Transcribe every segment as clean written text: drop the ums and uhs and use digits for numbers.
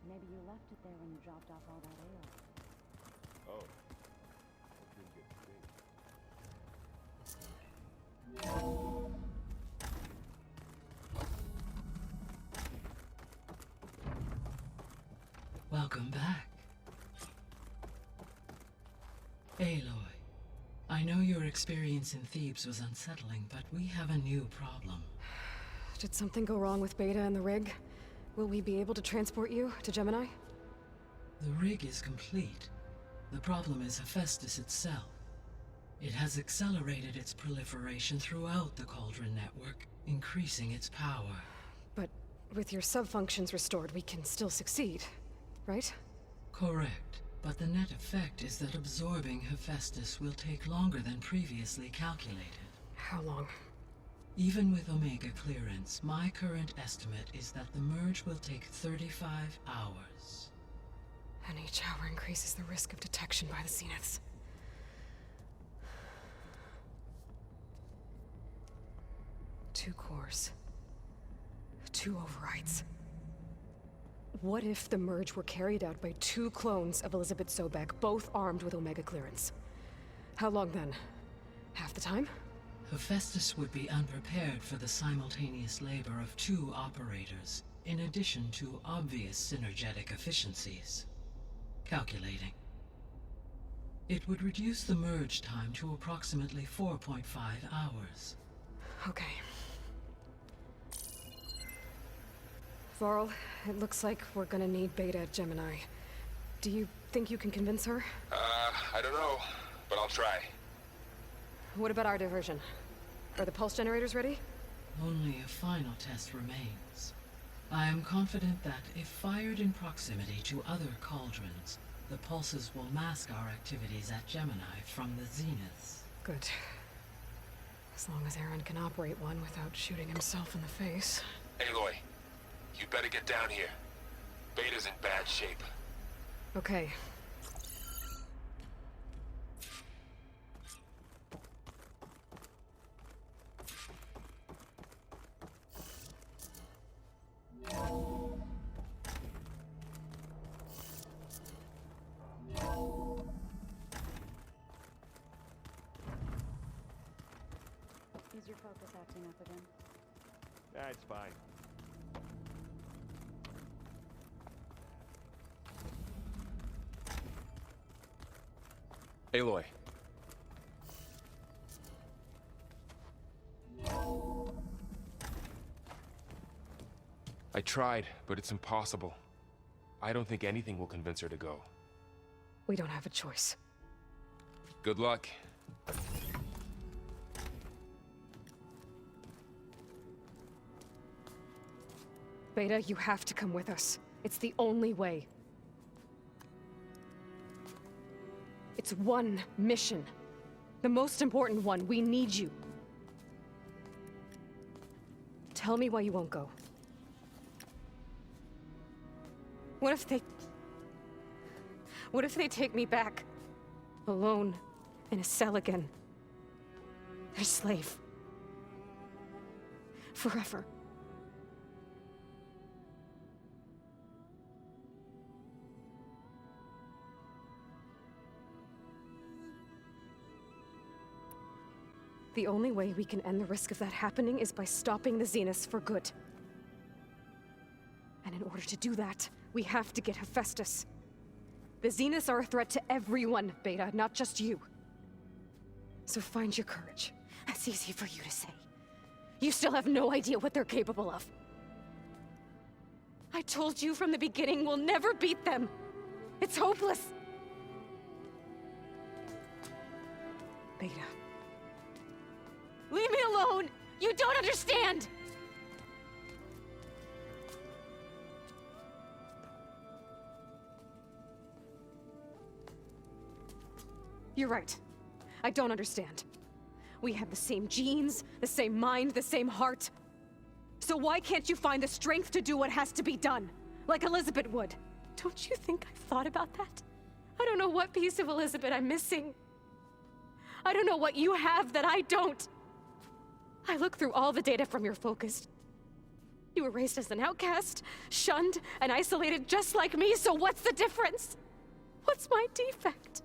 Maybe you left it there when you dropped off all that ale. Oh. I didn't get to think. Welcome back. Aloy, I know your experience in Thebes was unsettling, but we have a new problem. Did something go wrong with Beta and the rig? Will we be able to transport you to Gemini? The rig is complete. The problem is Hephaestus itself. It has accelerated its proliferation throughout the Cauldron network, increasing its power. But with your sub-functions restored, we can still succeed, right? Correct, but the net effect is that absorbing Hephaestus will take longer than previously calculated. How long? Even with Omega clearance, my current estimate is that the merge will take 35 hours. And each hour increases the risk of detection by the Zeniths. Two cores. Two overrides. What if the merge were carried out by two clones of Elizabeth Sobek, both armed with Omega clearance? How long then? Half the time? Hephaestus would be unprepared for the simultaneous labor of two operators, in addition to obvious synergetic efficiencies. Calculating. It would reduce the merge time to approximately 4.5 hours. Okay. Varl, it looks like we're gonna need Beta at Gemini. Do you think you can convince her? I don't know, but I'll try. What about our diversion? Are the pulse generators ready? Only a final test remains. I am confident that if fired in proximity to other cauldrons, the pulses will mask our activities at Gemini from the Zeniths. Good. As long as Aaron can operate one without shooting himself in the face. Aloy, you better get down here. Beta's in bad shape. Okay. Is your focus acting up again? It's fine. Aloy. I tried, but it's impossible. I don't think anything will convince her to go. We don't have a choice. Good luck. Beta, you have to come with us. It's the only way. It's one mission. The most important one. We need you. Tell me why you won't go. What if they take me back? Alone, in a cell again. Their slave. Forever. The only way we can end the risk of that happening is by stopping the Zeniths for good. And in order to do that, we have to get Hephaestus. The Zeniths are a threat to everyone, Beta, not just you. So find your courage. That's easy for you to say. You still have no idea what they're capable of. I told you from the beginning we'll never beat them. It's hopeless. Beta. Leave me alone! You don't understand! You're right. I don't understand. We have the same genes, the same mind, the same heart. So why can't you find the strength to do what has to be done? Like Elizabeth would. Don't you think I've thought about that? I don't know what piece of Elizabeth I'm missing. I don't know what you have that I don't. I look through all the data from your focus. You were raised as an outcast, shunned, and isolated just like me, so what's the difference? What's my defect?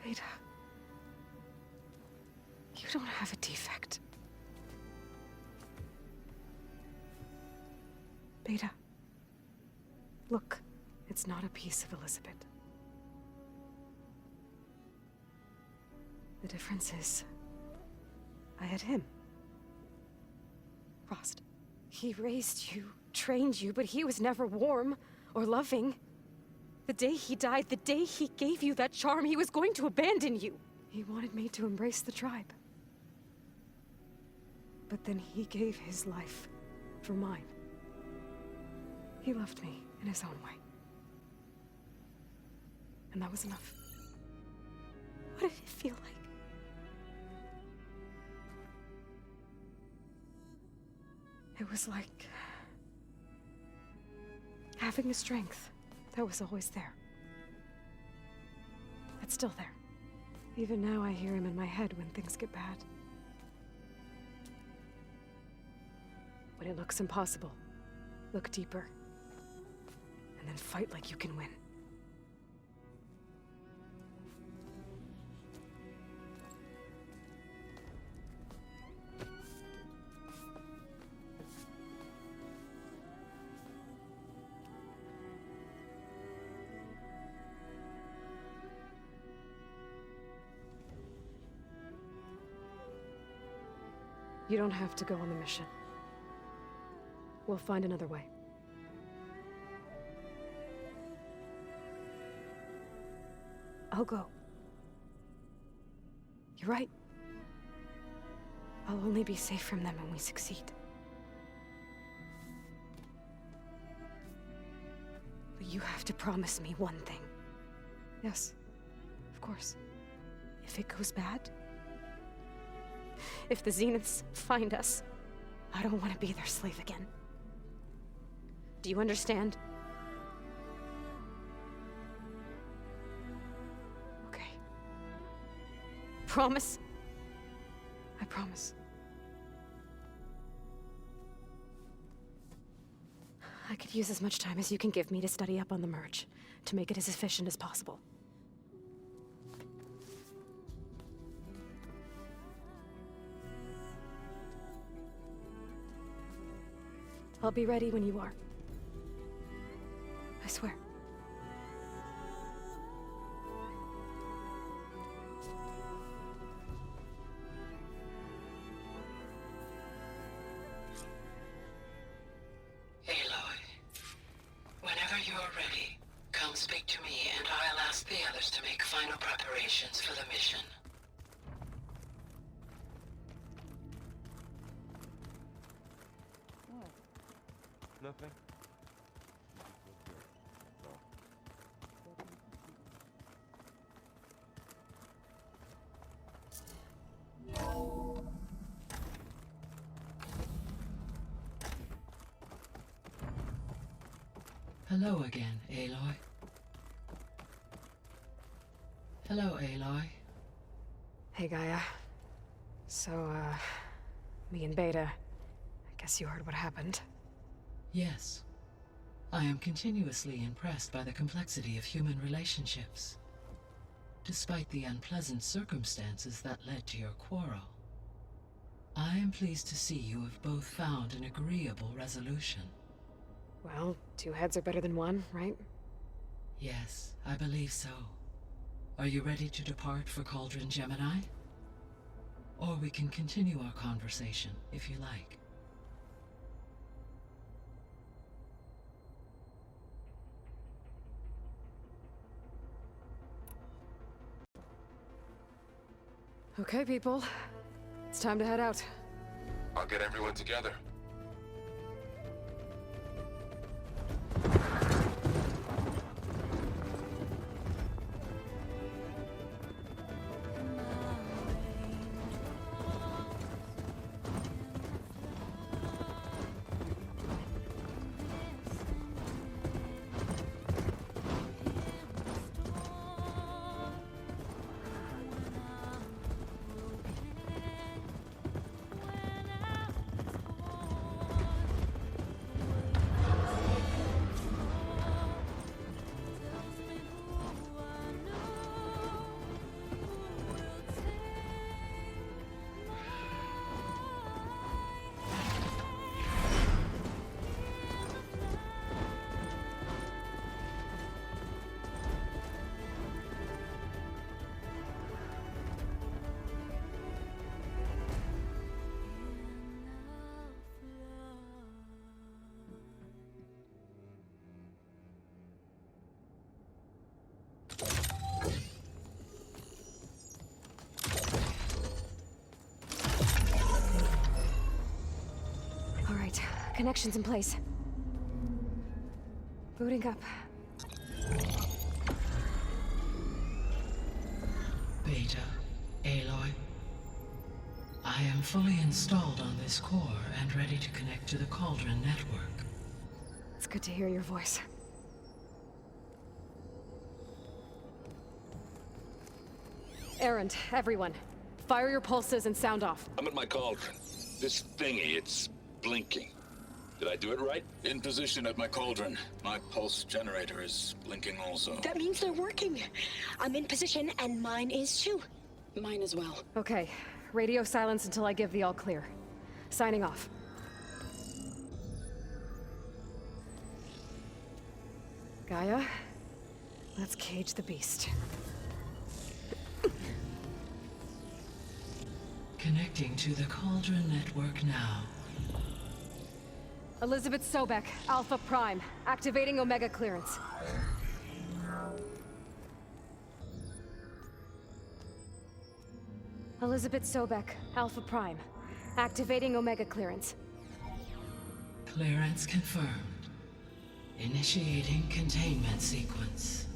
Beta, you don't have a defect. Beta, look, it's not a piece of Elizabeth. The difference is, I had him. Frost. He raised you, trained you, but he was never warm or loving. The day he died, the day he gave you that charm, he was going to abandon you. He wanted me to embrace the tribe. But then he gave his life for mine. He loved me in his own way. And that was enough. What did it feel like? It was like having the strength that was always there. It's still there. Even now I hear him in my head when things get bad. When it looks impossible, look deeper. And then fight like you can win. You don't have to go on the mission. We'll find another way. I'll go. You're right. I'll only be safe from them when we succeed. But you have to promise me one thing. Yes, of course. If it goes bad, if the Zeniths find us, I don't want to be their slave again. Do you understand? Okay. Promise? I promise. I could use as much time as you can give me to study up on the merge, to make it as efficient as possible. I'll be ready when you are. I swear. Aloy, whenever you're ready, come speak to me and I'll ask the others to make final preparations for the mission. Nothing? Hello again, Aloy. Hello, Aloy. Hey, Gaia. So, me and Beta, I guess you heard what happened. Yes. I am continuously impressed by the complexity of human relationships. Despite the unpleasant circumstances that led to your quarrel, I am pleased to see you have both found an agreeable resolution. Well, two heads are better than one, right? Yes, I believe so. Are you ready to depart for Cauldron Gemini? Or we can continue our conversation, if you like. Okay, people. It's time to head out. I'll get everyone together. Connections in place. Booting up. Beta, Aloy. I am fully installed on this core and ready to connect to the Cauldron network. It's good to hear your voice. Erend, everyone. Fire your pulses and sound off. I'm at my cauldron. This thingy, it's blinking. Did I do it right? In position at my cauldron. My pulse generator is blinking also. That means they're working. I'm in position, and mine is too. Mine as well. Okay. Radio silence until I give the all clear. Signing off. Gaia, let's cage the beast. Connecting to the Cauldron network now. Elizabeth Sobek, Alpha Prime, activating Omega clearance. Elizabeth Sobek, Alpha Prime, activating Omega clearance. Clearance confirmed. Initiating containment sequence.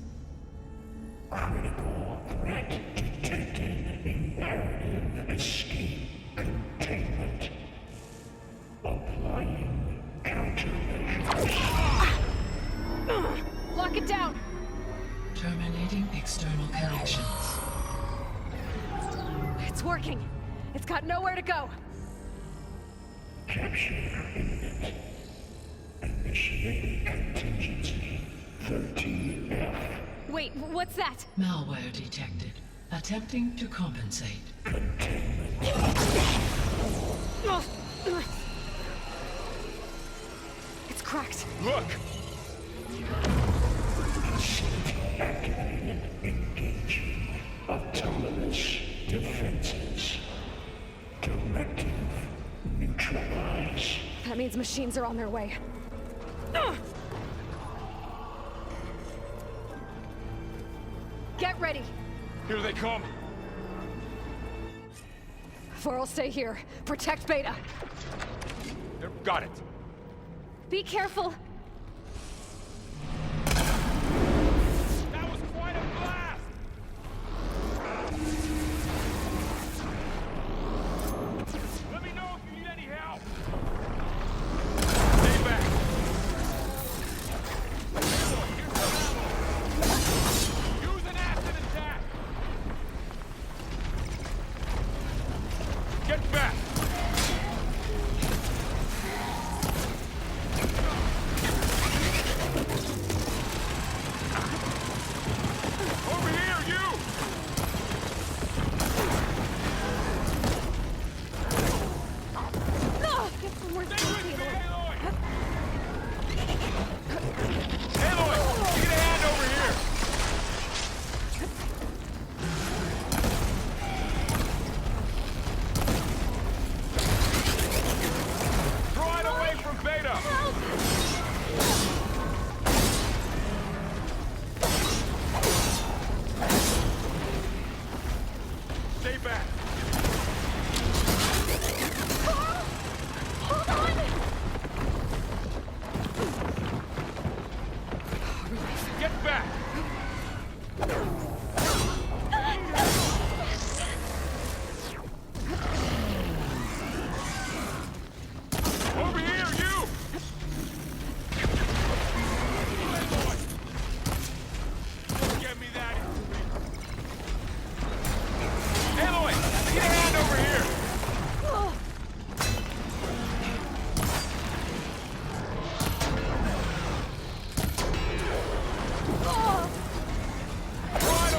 Critical threat detected. Imperative escape containment. Applying countermeasures. Lock it down! Terminating external connections. It's working. It's got nowhere to go. Capture imminent. Initiating contingency 13F. Wait, what's that? Malware detected. Attempting to compensate. It's cracked. Look! Activated. Engaging. Autonomous defenses. Directive. Neutralize. That means machines are on their way. Get ready! Here they come! For'll stay here. Protect Beta. There, got it! Be careful! That was quite a blast! Let me know if you need any help! Stay back! Here's some ammo! Use an acid attack! Get back! Over here, you! Get some more Stay space, with me, Aloy. Aloy! Aloy! Get a hand over here! Draw it away from Beta! Stay back! Hold on! Get back! Over here, you! Aloy! Get me that information. Aloy! Get a hand over here! Draw it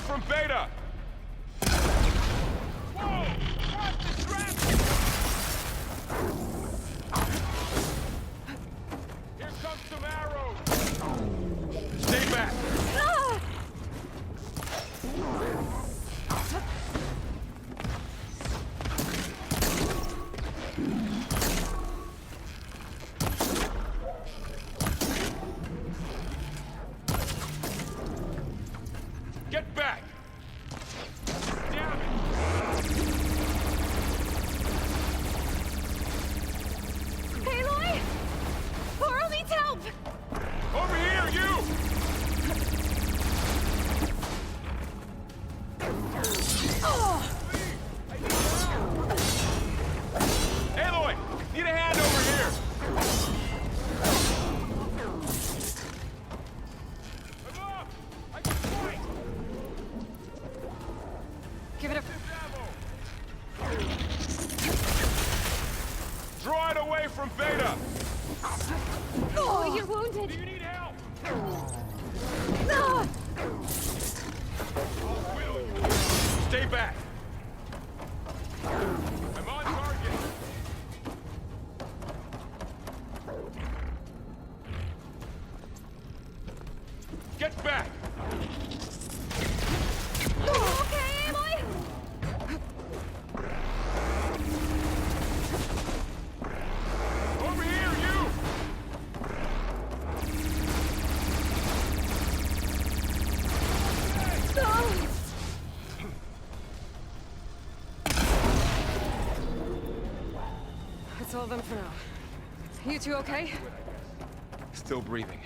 from Beta! Whoa! What? Distraction! Here comes some arrows! Stay back! Get back! Damn it! Aloy! Coral needs help! Over here, you! Aloy! Need a hand over here! I'm up! I can point! Give it a... Draw it away from Beta! Oh, you're wounded! Do you need help? Ah! I'll whittle you. Stay back! I'm on target! Get back! Okay, Aloy? Over here, you! Oh! That's all of them for now. You two okay? Still breathing.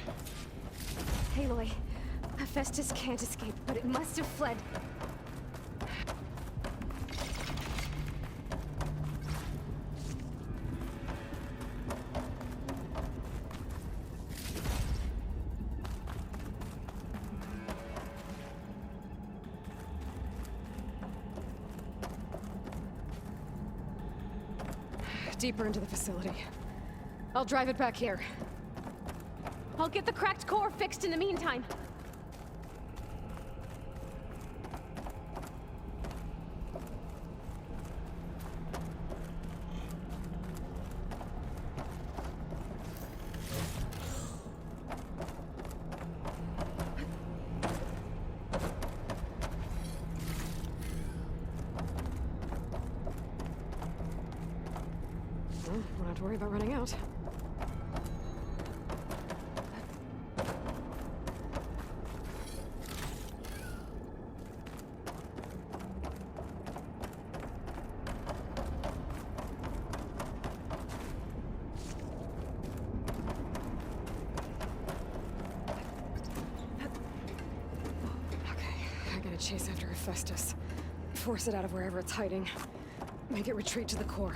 Aloy, Hephaestus can't escape, but it must have fled. Deeper into the facility. I'll drive it back here. I'll get the cracked core fixed in the meantime. Well, won't have to worry about running out. Chase after Hephaestus. Force it out of wherever it's hiding. Make it retreat to the core.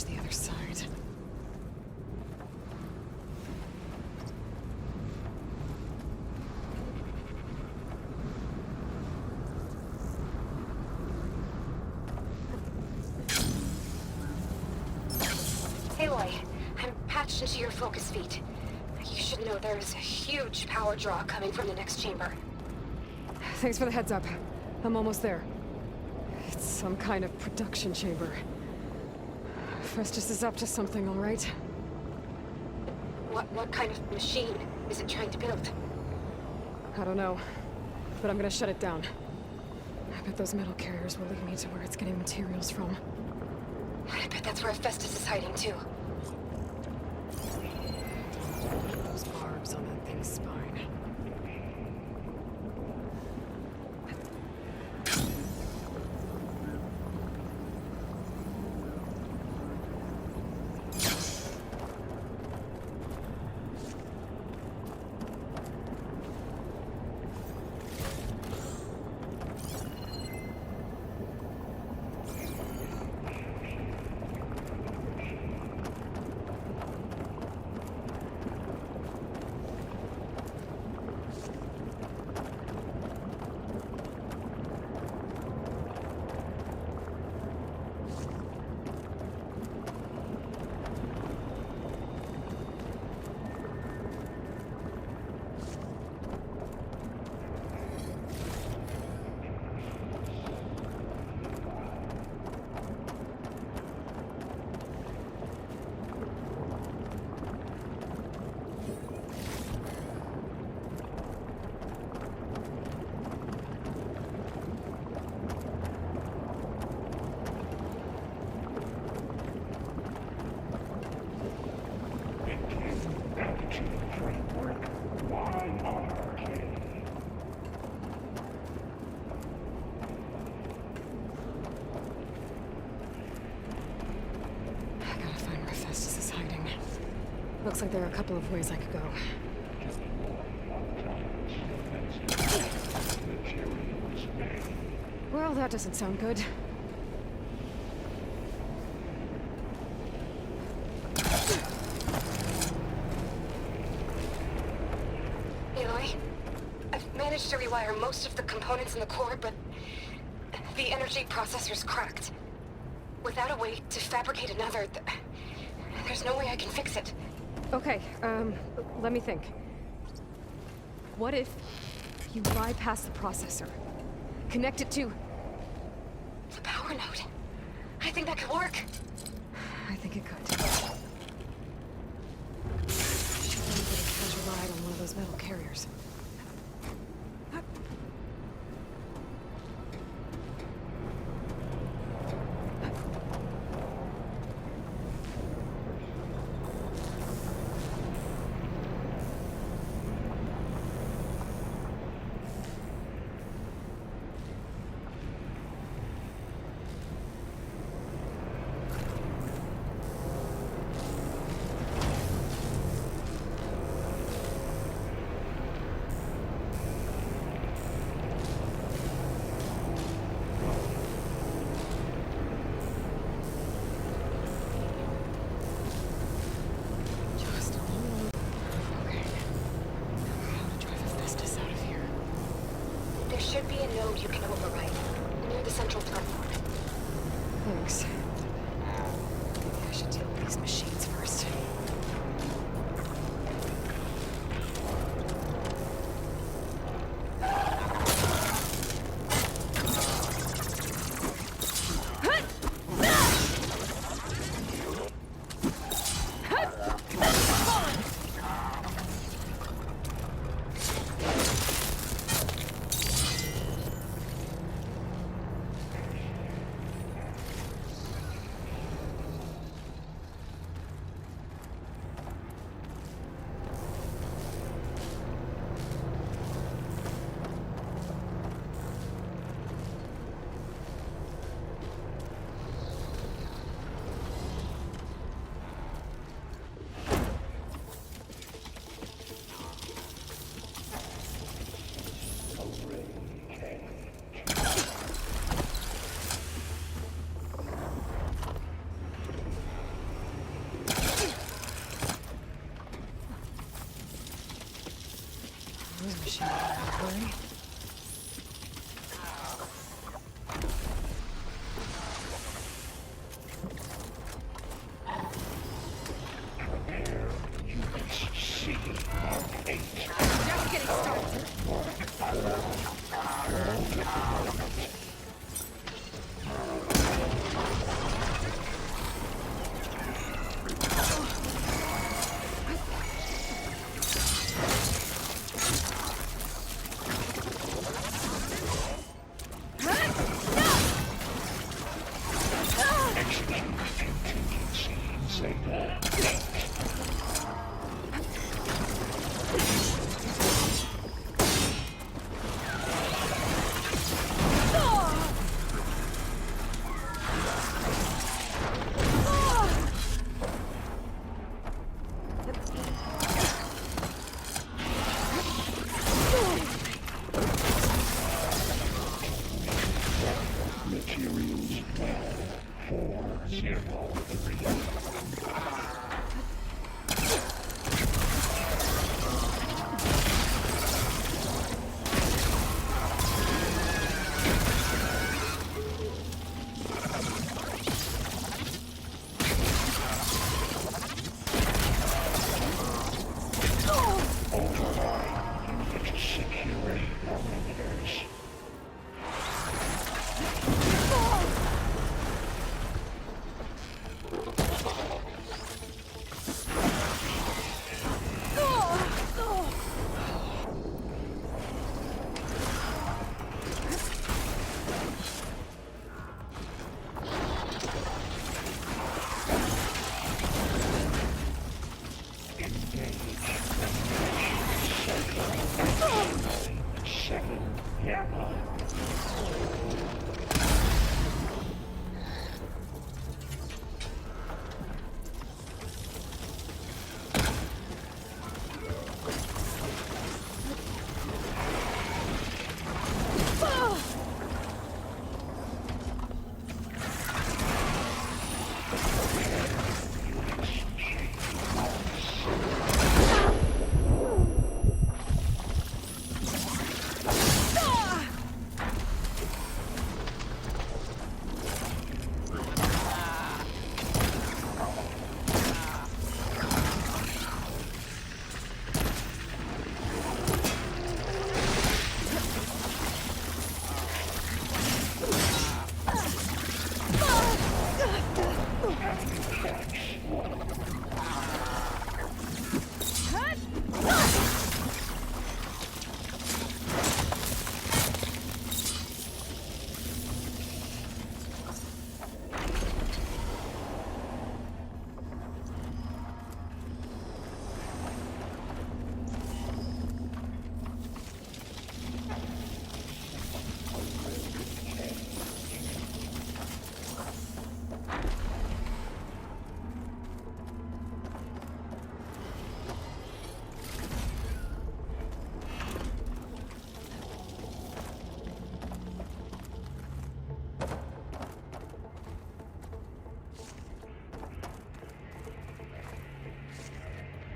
The other side. Aloy, I'm patched into your focus feed. You should know there's a huge power draw coming from the next chamber. Thanks for the heads up. I'm almost there. It's some kind of production chamber. Festus is up to something, all right? What kind of machine is it trying to build? I don't know, but I'm gonna shut it down. I bet those metal carriers will lead me to where it's getting materials from. I bet that's where Festus is hiding too. Those barbs on that thing's spine. Why monarchy? I gotta find where Festus is hiding. Looks like there are a couple of ways I could go. Well, that doesn't sound good. Aloy, I've managed to rewire most of the components in the core, but the energy processor's cracked. Without a way to fabricate another, there's no way I can fix it. Okay, let me think. What if you bypass the processor? Connect it to... The power node. I think that could work. I think it could. Should be able to catch a ride on one of those metal carriers. Just a little... Okay. Now how to drive Hephaestus out of here. There should be a node you can override, near the central platform. Thanks. Maybe I should deal with these machines first. Those machines are not worry. Prepare units C Mark 8. Just getting started. Execute contingency Zeta 8. Materials 403.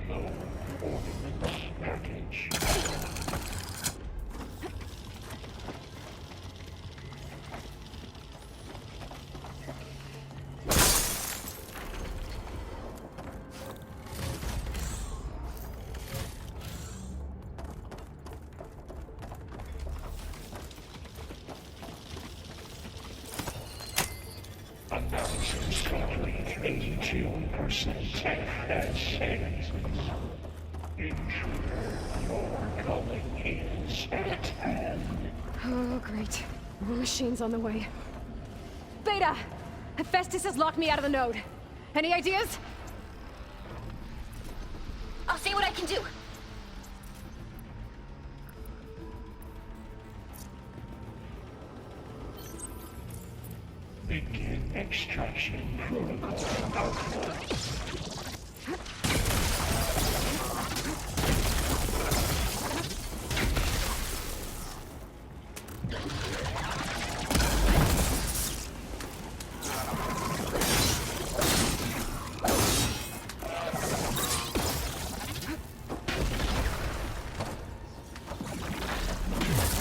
Low ordnance package. Analysis complete. 82% FS. Intruder, your calling is at hand. Oh, great. More machines on the way. Beta! Hephaestus has locked me out of the node. Any ideas? I'll see what I can do. Begin extraction protocol output.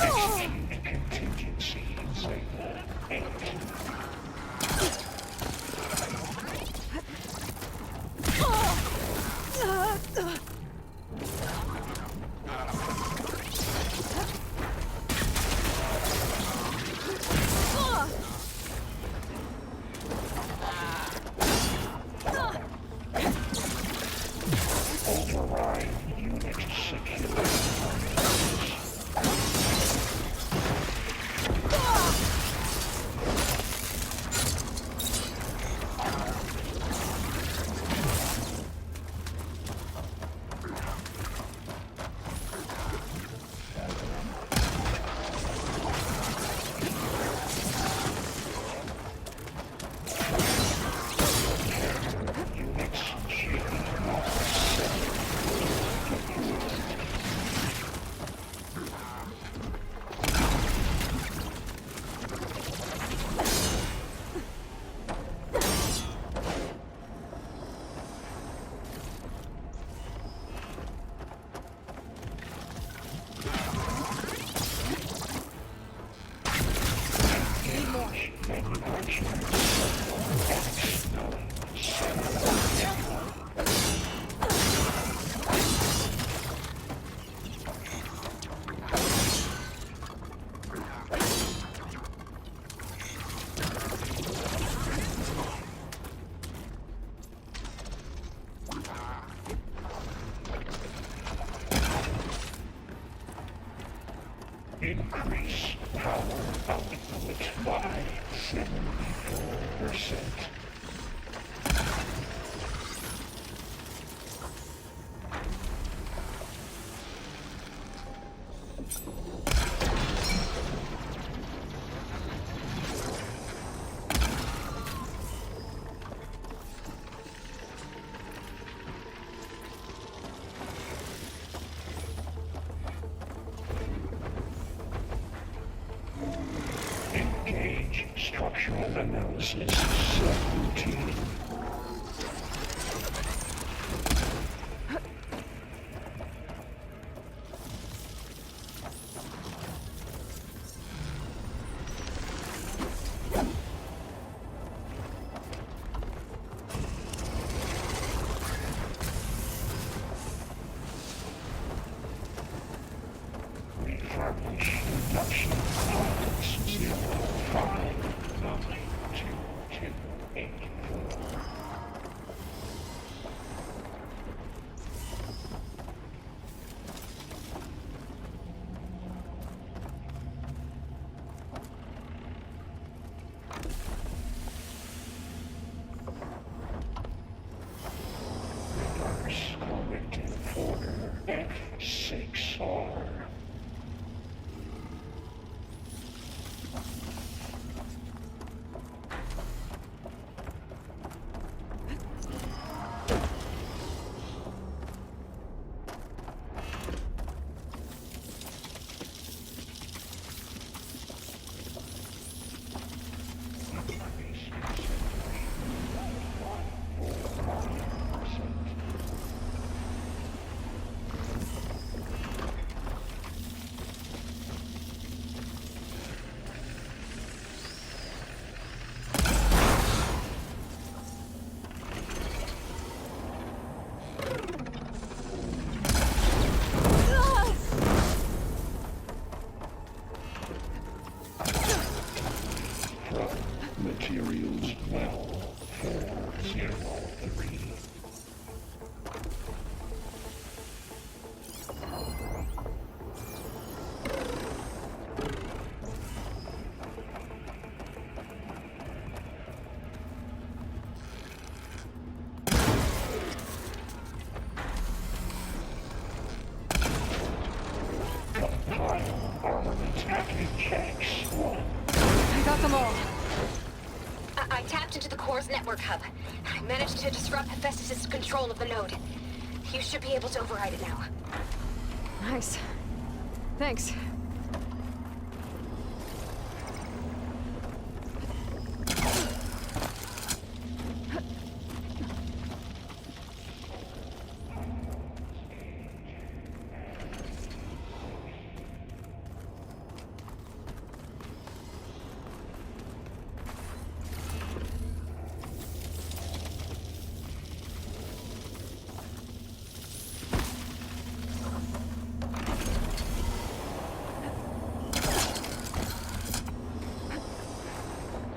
Execute contingency Zeta 8. Override unit secure. Increase power output by 74%. Engage structural analysis subroutine. Refurbish induction components 05928284. Reverse corrective order F6R. hub. I managed to disrupt Hephaestus' control of the node. You should be able to override it now. Nice. Thanks.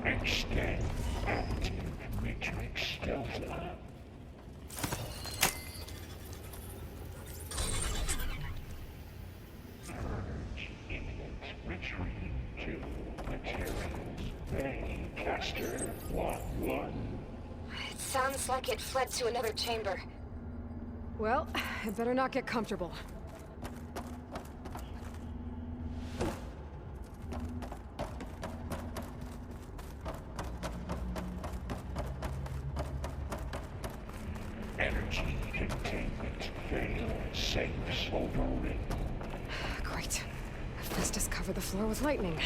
Extend active matrix delta. Urge imminent retreat to materials. Bay Caster 1-1. It sounds like it fled to another chamber. Well, I better not get comfortable. Energy containment failed. Safes overridden. Great. Hephaestus covered the floor with lightning.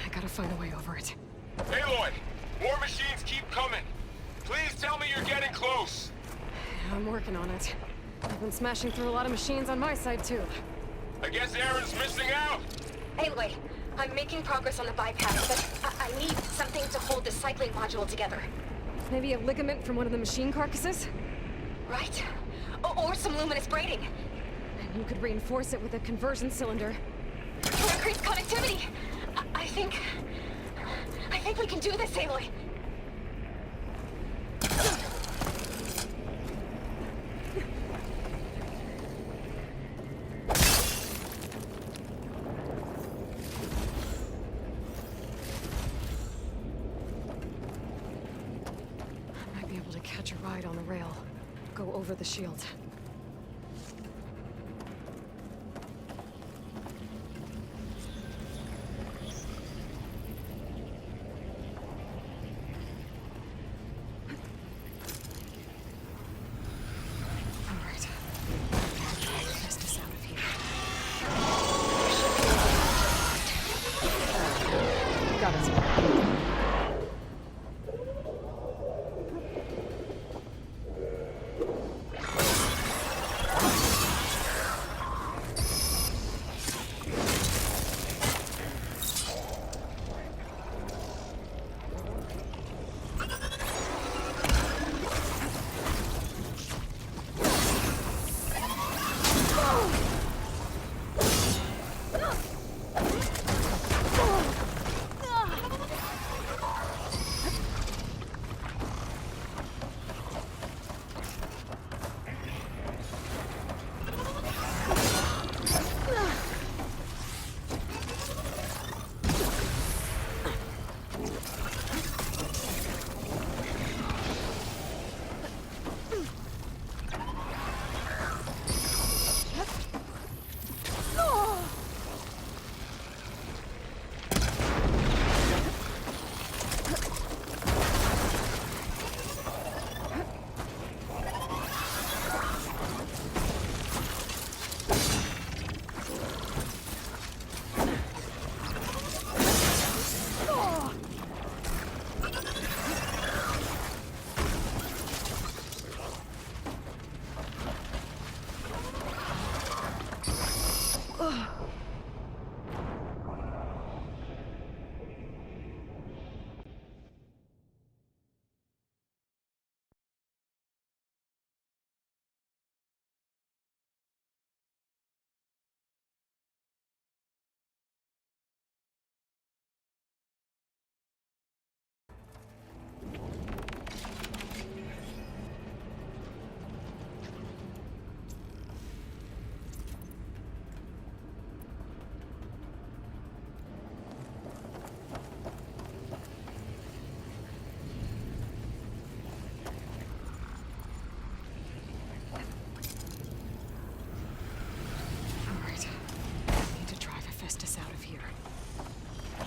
I gotta find a way over it. Aloy! More machines keep coming! Please tell me you're getting close! I'm working on it. I've been smashing through a lot of machines on my side, too. I guess Aaron's missing out! Aloy, I'm making progress on the bypass, but I need something to hold the cycling module together. Maybe a ligament from one of the machine carcasses? Right? Or some luminous braiding. And you could reinforce it with a conversion cylinder. To increase connectivity! I think we can do this, Aloy. I might be able to catch a ride on the rail. Go over the shield. Got it.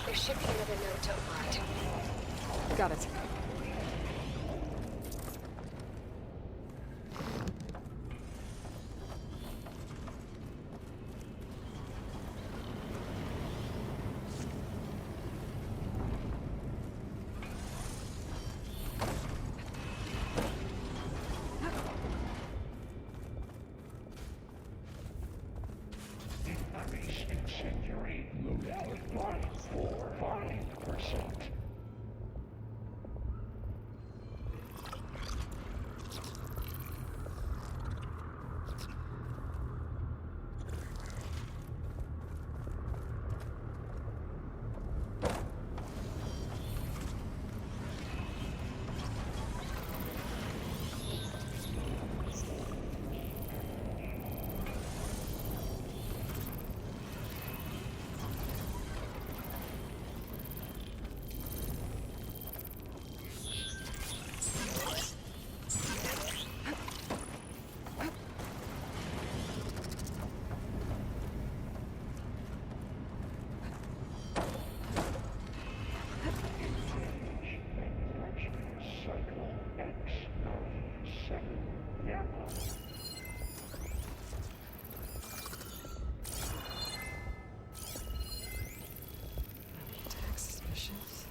There should be another node to override. Got it. Tax suspicious.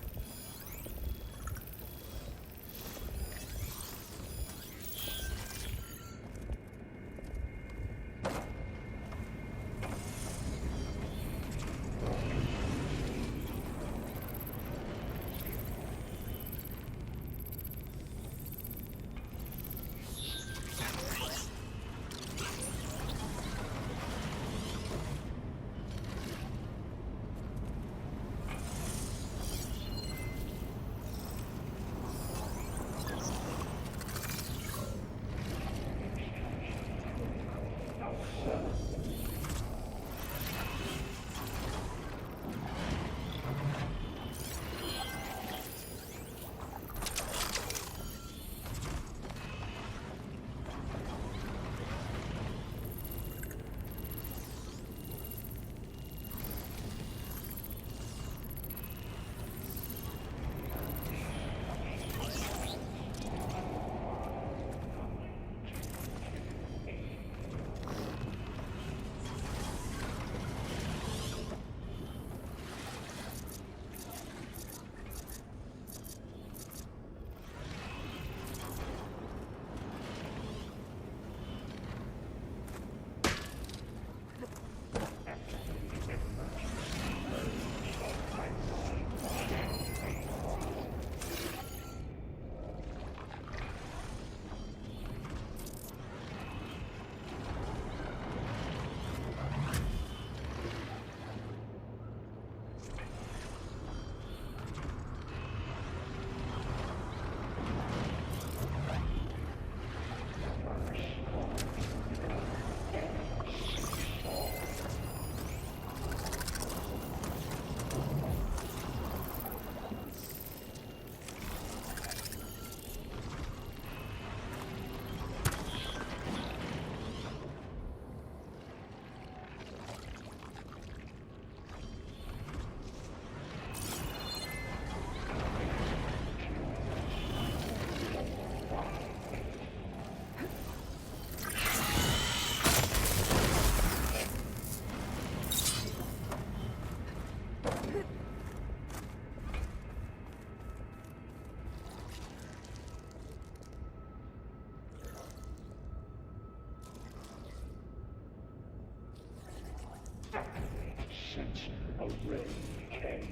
Sensor array K2.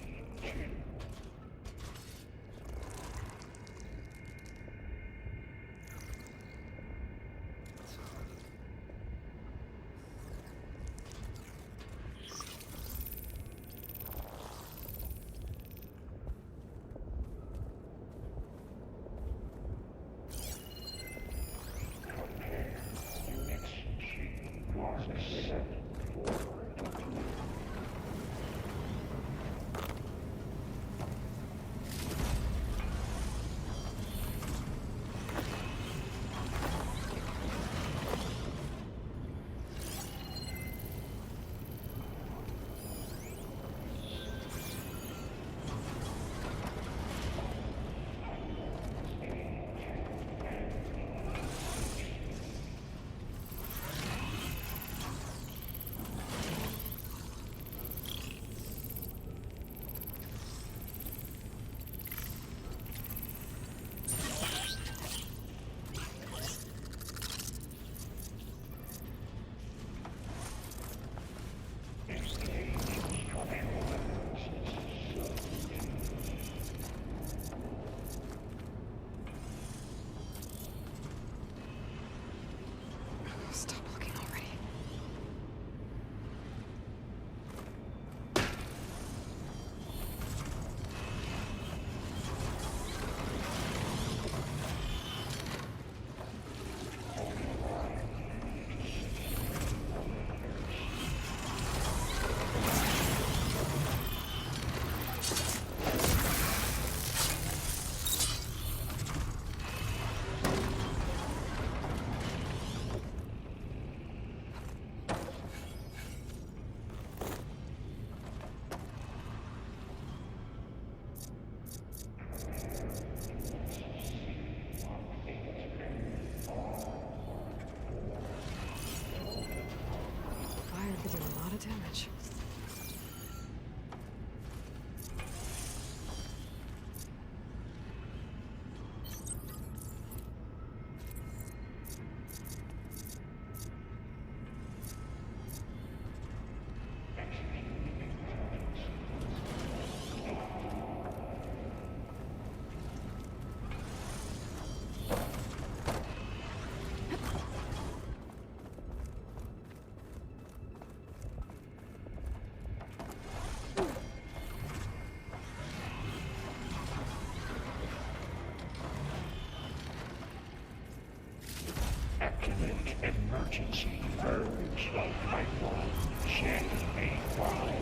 Compare units G-174. Emergency purge of pipeline J-A-Y.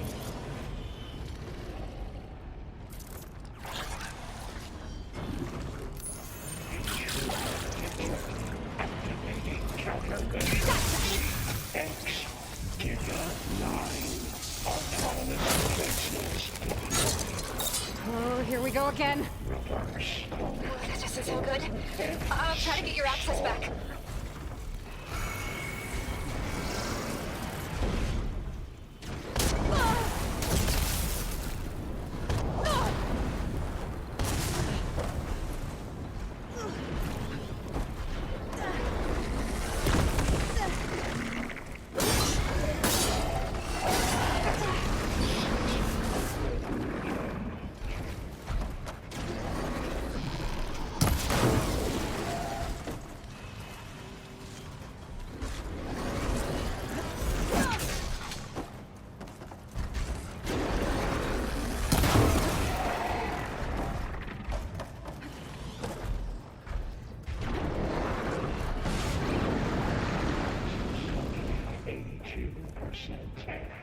Activating countermeasure. X, Giga 9. Autonomous defenses. Oh, here we go again. Reverse. That doesn't sound good. I'll try to get your access back.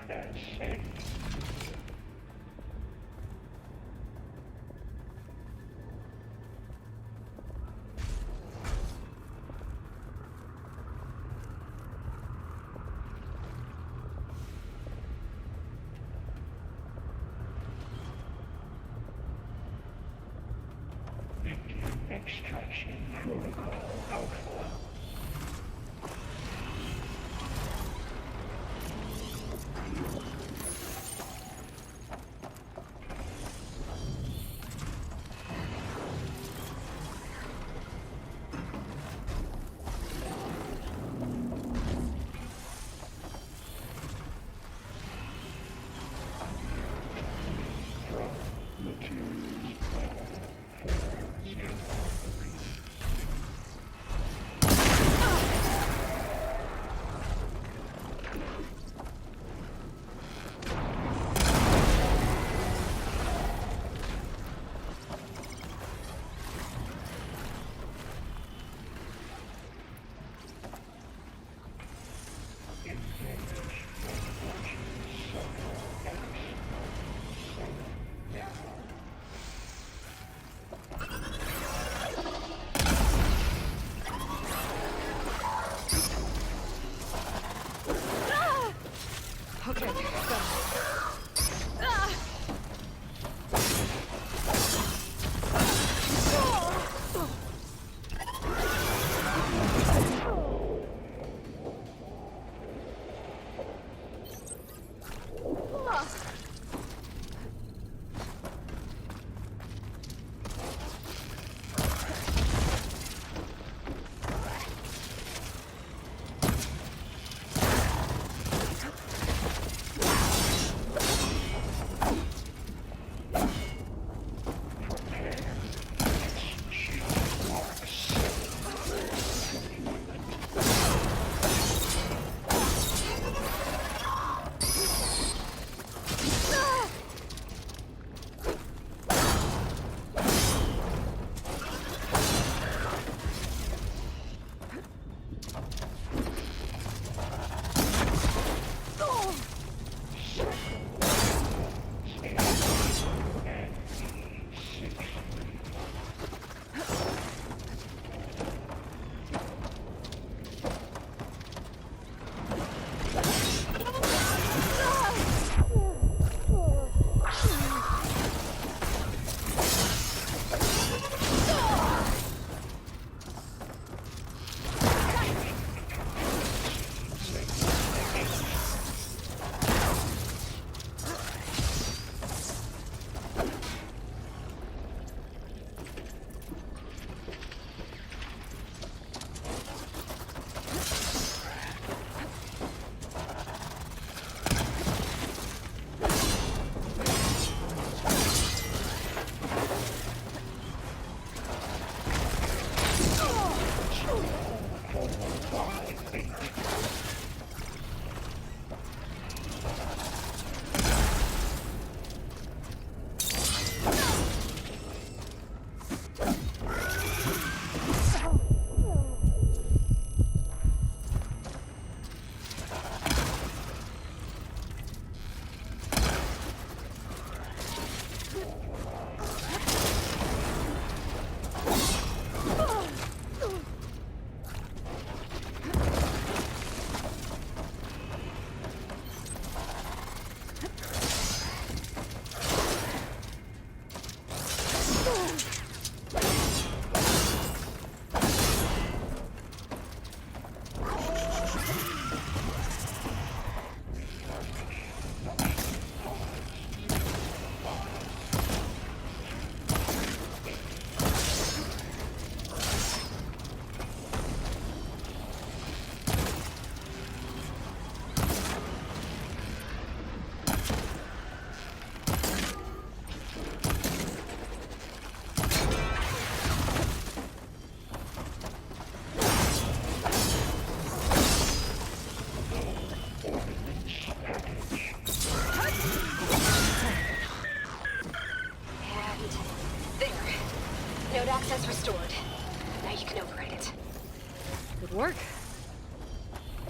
FSA. Extraction protocol alpha.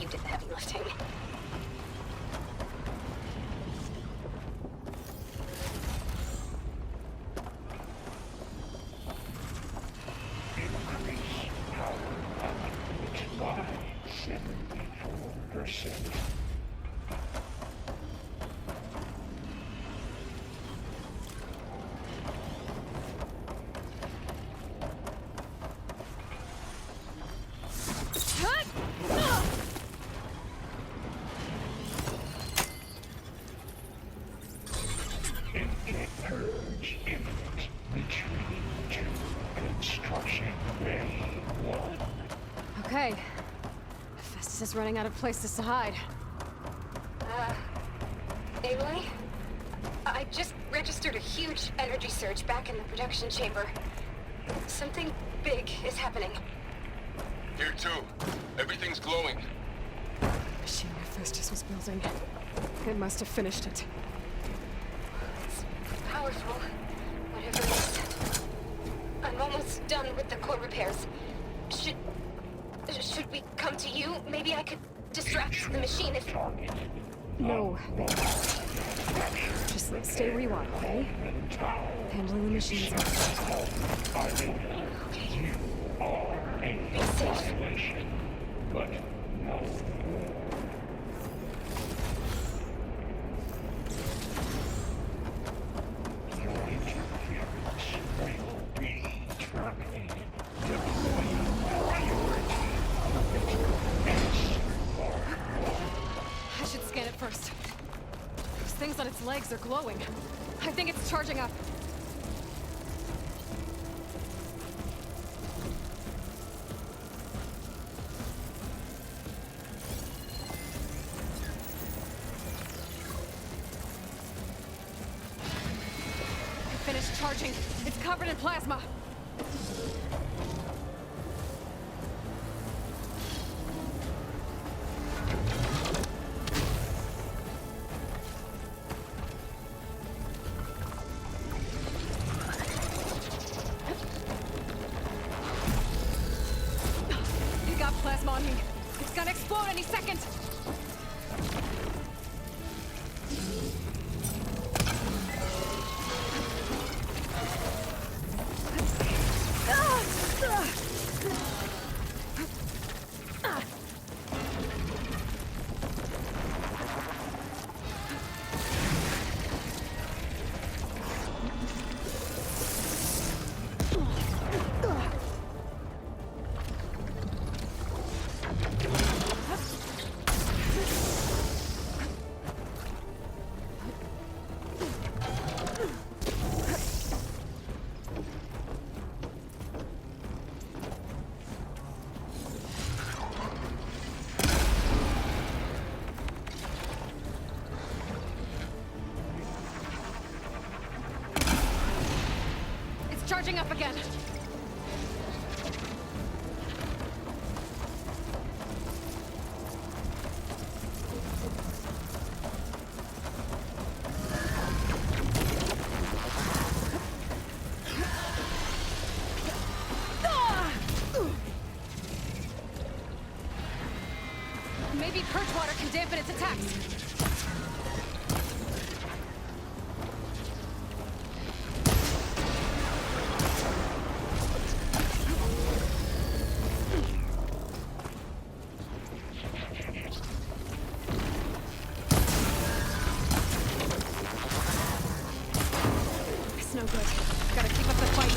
You did the heavy lifting. Increase power output by 74%. Purge imminent. Retreating to construction bay 1. Okay. Festus is running out of places to hide. Aloy? I just registered a huge energy surge back in the production chamber. Something big is happening. Here too. Everything's glowing. Machine Festus was building. It must have finished it. It's powerful, whatever it is. I'm almost done with the core repairs. Should we come to you? Maybe I could distract the machine if... No, baby. Just stay where you are, okay? Handling the machines. Okay. A violation, but no. Your interference will be terminated. Deploying priority. I should scan it first. Those things on its legs are glowing. I think it's charging up. It finished charging. It's covered in plasma. You got plasma on me. It's gonna explode any second. Charging up again. Maybe purge water can dampen its attacks. No good. Gotta keep up the fight.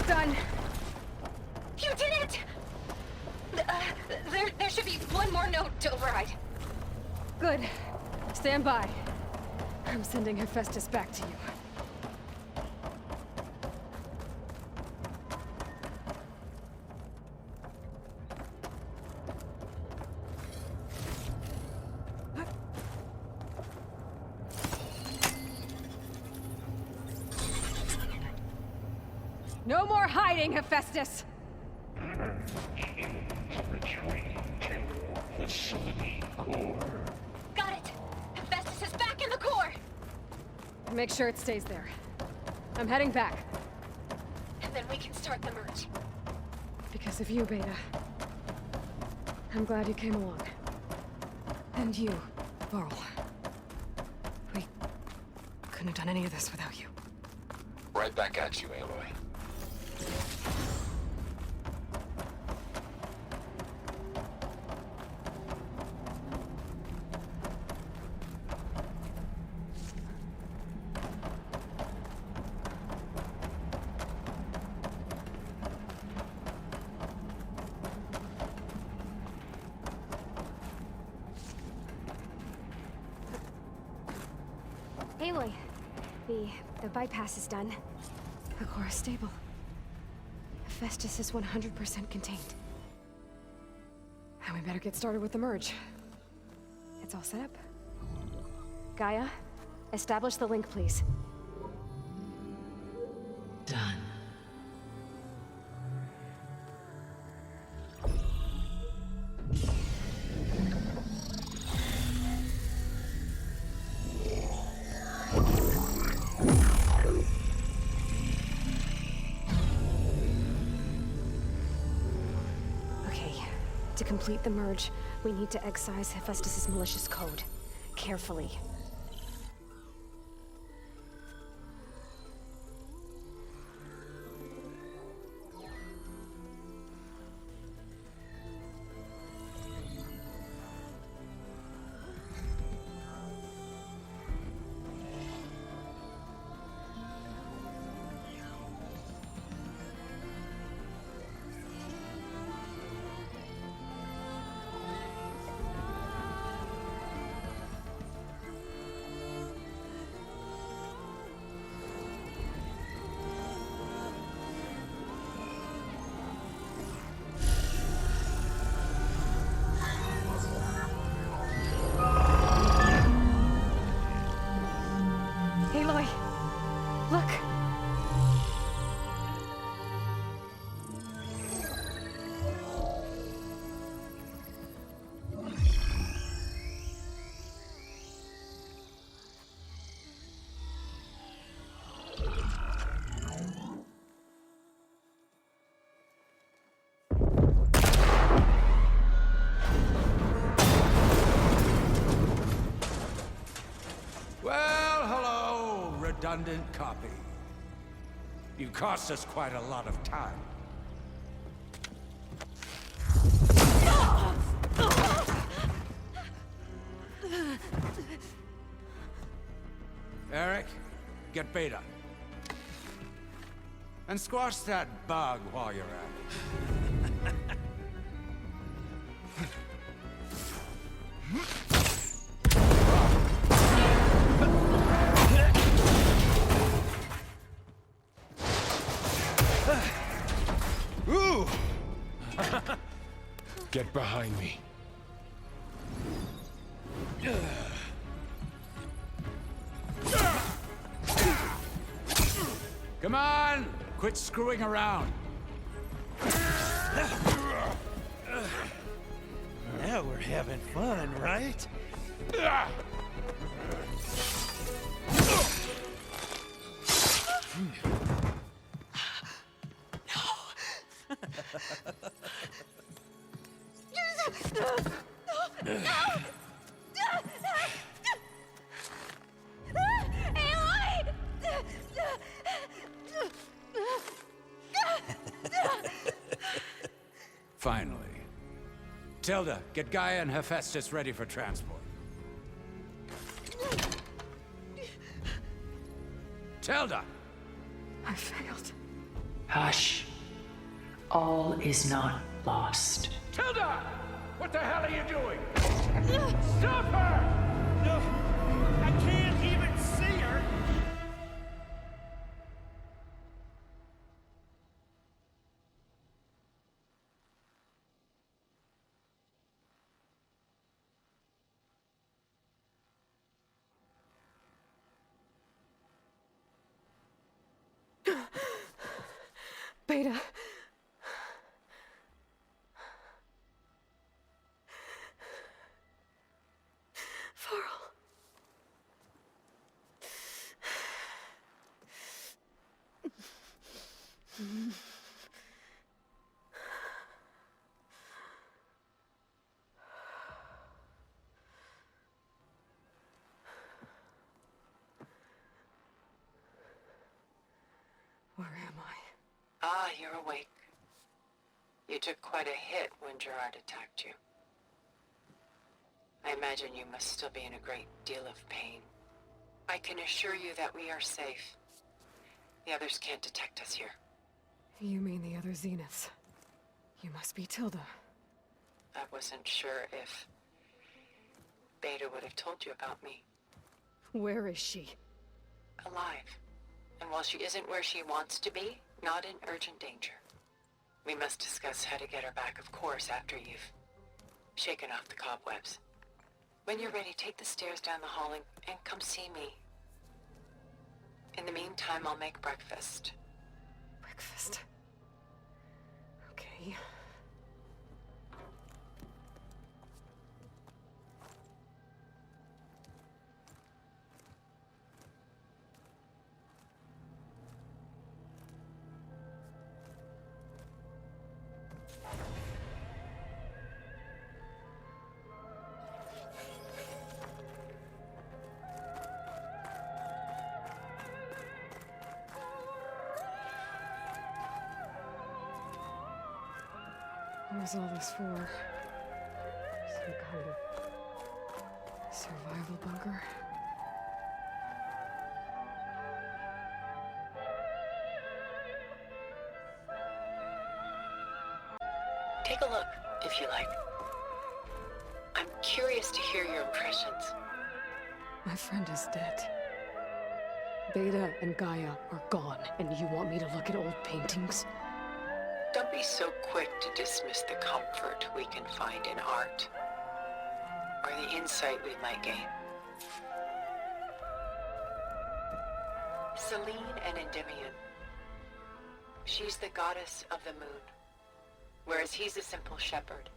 done. You did it! There should be one more note to override. Good. Stand by. I'm sending Hephaestus back to you. No more hiding, Hephaestus! Retreating to facility core. Got it! Hephaestus is back in the core! Make sure it stays there. I'm heading back. And then we can start the merge. Because of you, Beta. I'm glad you came along. And you, Varl. We couldn't have done any of this without you. Right back at you, Aloy. Aloy, the bypass is done. The core is stable. Hephaestus is 100% contained. And we better get started with the merge. It's all set up. Gaia, establish the link, please. Done. To complete the merge, we need to excise Hephaestus' malicious code. Carefully. Aloy! Look! Well, hello, redundant copy. You cost us quite a lot of time. Eric, get Beta. And squash that bug while you're at it. Ooh! Get behind me. Come on! Quit screwing around. Now we're having fun, right? Finally. Tilda, get Gaia and Hephaestus ready for transport. Tilda! I failed. Hush. All is not lost. Tilda! What the hell are you doing? Stop her! No, I can't even see her. Beta. Varl. Where am I? Ah, you're awake. You took quite a hit when Gerard attacked you. I imagine you must still be in a great deal of pain. I can assure you that we are safe. The others can't detect us here. You mean the other Zeniths? You must be Tilda. I wasn't sure if Beta would have told you about me. Where is she? Alive. And while she isn't where she wants to be, not in urgent danger. We must discuss how to get her back, of course, after you've shaken off the cobwebs. When you're ready, take the stairs down the hall and come see me. In the meantime, I'll make breakfast. Breakfast. Okay. What was all this for? Some kind of survival bunker? Take a look, if you like. I'm curious to hear your impressions. My friend is dead. Beta and Gaia are gone, and you want me to look at old paintings? Don't be so quick to dismiss the comfort we can find in art, or the insight we might gain. Selene and Endymion. She's the goddess of the moon, whereas he's a simple shepherd.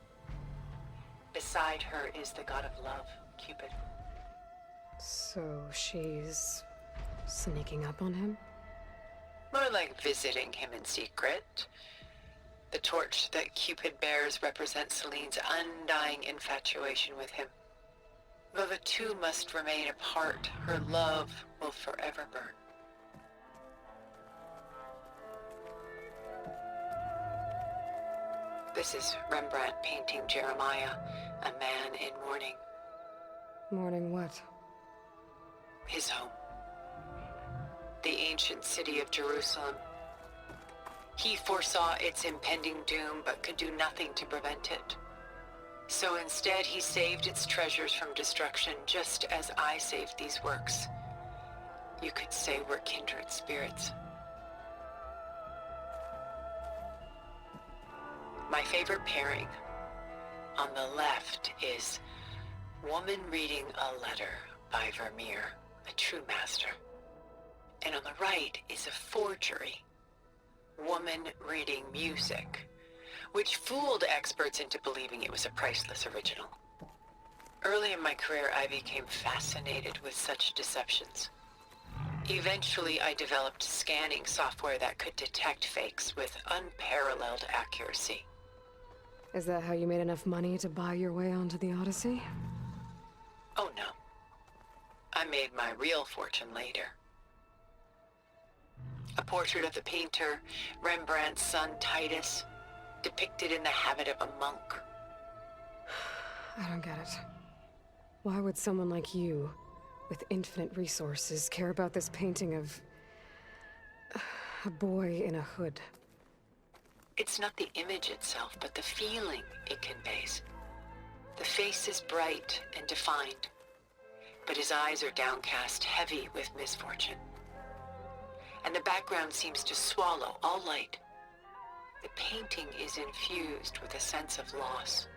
Beside her is the god of love, Cupid. So she's sneaking up on him? More like visiting him in secret. The torch that Cupid bears represents Selene's undying infatuation with him. Though the two must remain apart, her love will forever burn. This is Rembrandt painting Jeremiah, a man in mourning. Mourning what? His home. The ancient city of Jerusalem. He foresaw its impending doom, but could do nothing to prevent it. So instead, he saved its treasures from destruction, just as I saved these works. You could say we're kindred spirits. My favorite pairing on the left is Woman Reading a Letter by Vermeer, a true master. And on the right is a forgery, Woman Reading Music, which fooled experts into believing it was a priceless original. Early in my career, I became fascinated with such deceptions. Eventually, I developed scanning software that could detect fakes with unparalleled accuracy. Is that how you made enough money to buy your way onto the Odyssey? Oh no. I made my real fortune later. A portrait of the painter, Rembrandt's son Titus, depicted in the habit of a monk. I don't get it. Why would someone like you, with infinite resources, care about this painting of a boy in a hood? It's not the image itself, but the feeling it conveys. The face is bright and defined, but his eyes are downcast, heavy with misfortune. And the background seems to swallow all light. The painting is infused with a sense of loss.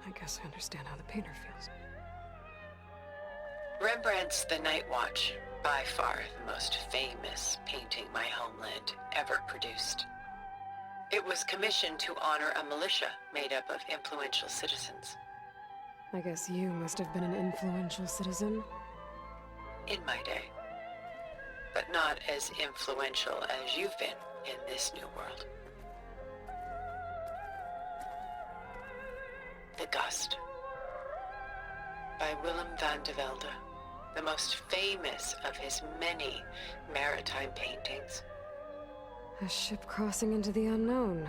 I guess I understand how the painter feels. Rembrandt's The Night Watch, by far the most famous painting my homeland ever produced. It was commissioned to honor a militia made up of influential citizens. I guess you must have been an influential citizen. In my day. But not as influential as you've been in this new world. The Gust. By Willem van de Velde, the most famous of his many maritime paintings. A ship crossing into the unknown.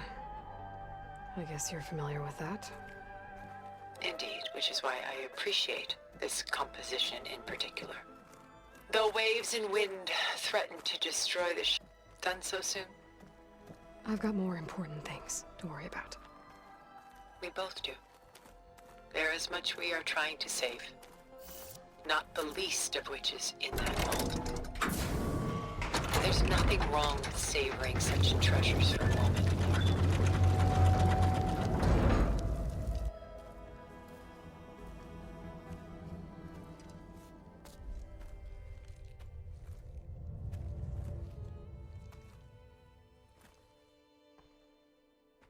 I guess you're familiar with that. Indeed, which is why I appreciate this composition in particular. Though waves and wind threaten to destroy the ship, done so soon? I've got more important things to worry about. We both do. There is much we are trying to save. Not the least of which is in that vault. There's nothing wrong with savoring such treasures for a moment more.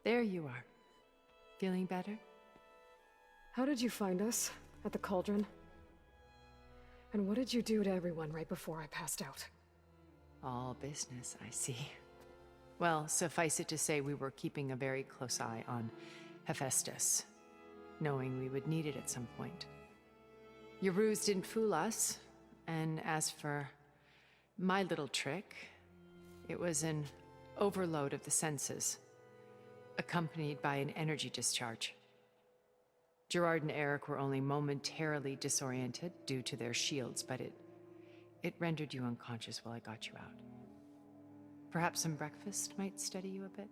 There you are. Feeling better? How did you find us? At the Cauldron? And what did you do to everyone right before I passed out? All business, I see. Well, suffice it to say we were keeping a very close eye on Hephaestus, knowing we would need it at some point. Your ruse didn't fool us, and as for my little trick, it was an overload of the senses, accompanied by an energy discharge. Gerard and Eric were only momentarily disoriented due to their shields, but it rendered you unconscious while I got you out. Perhaps some breakfast might steady you a bit?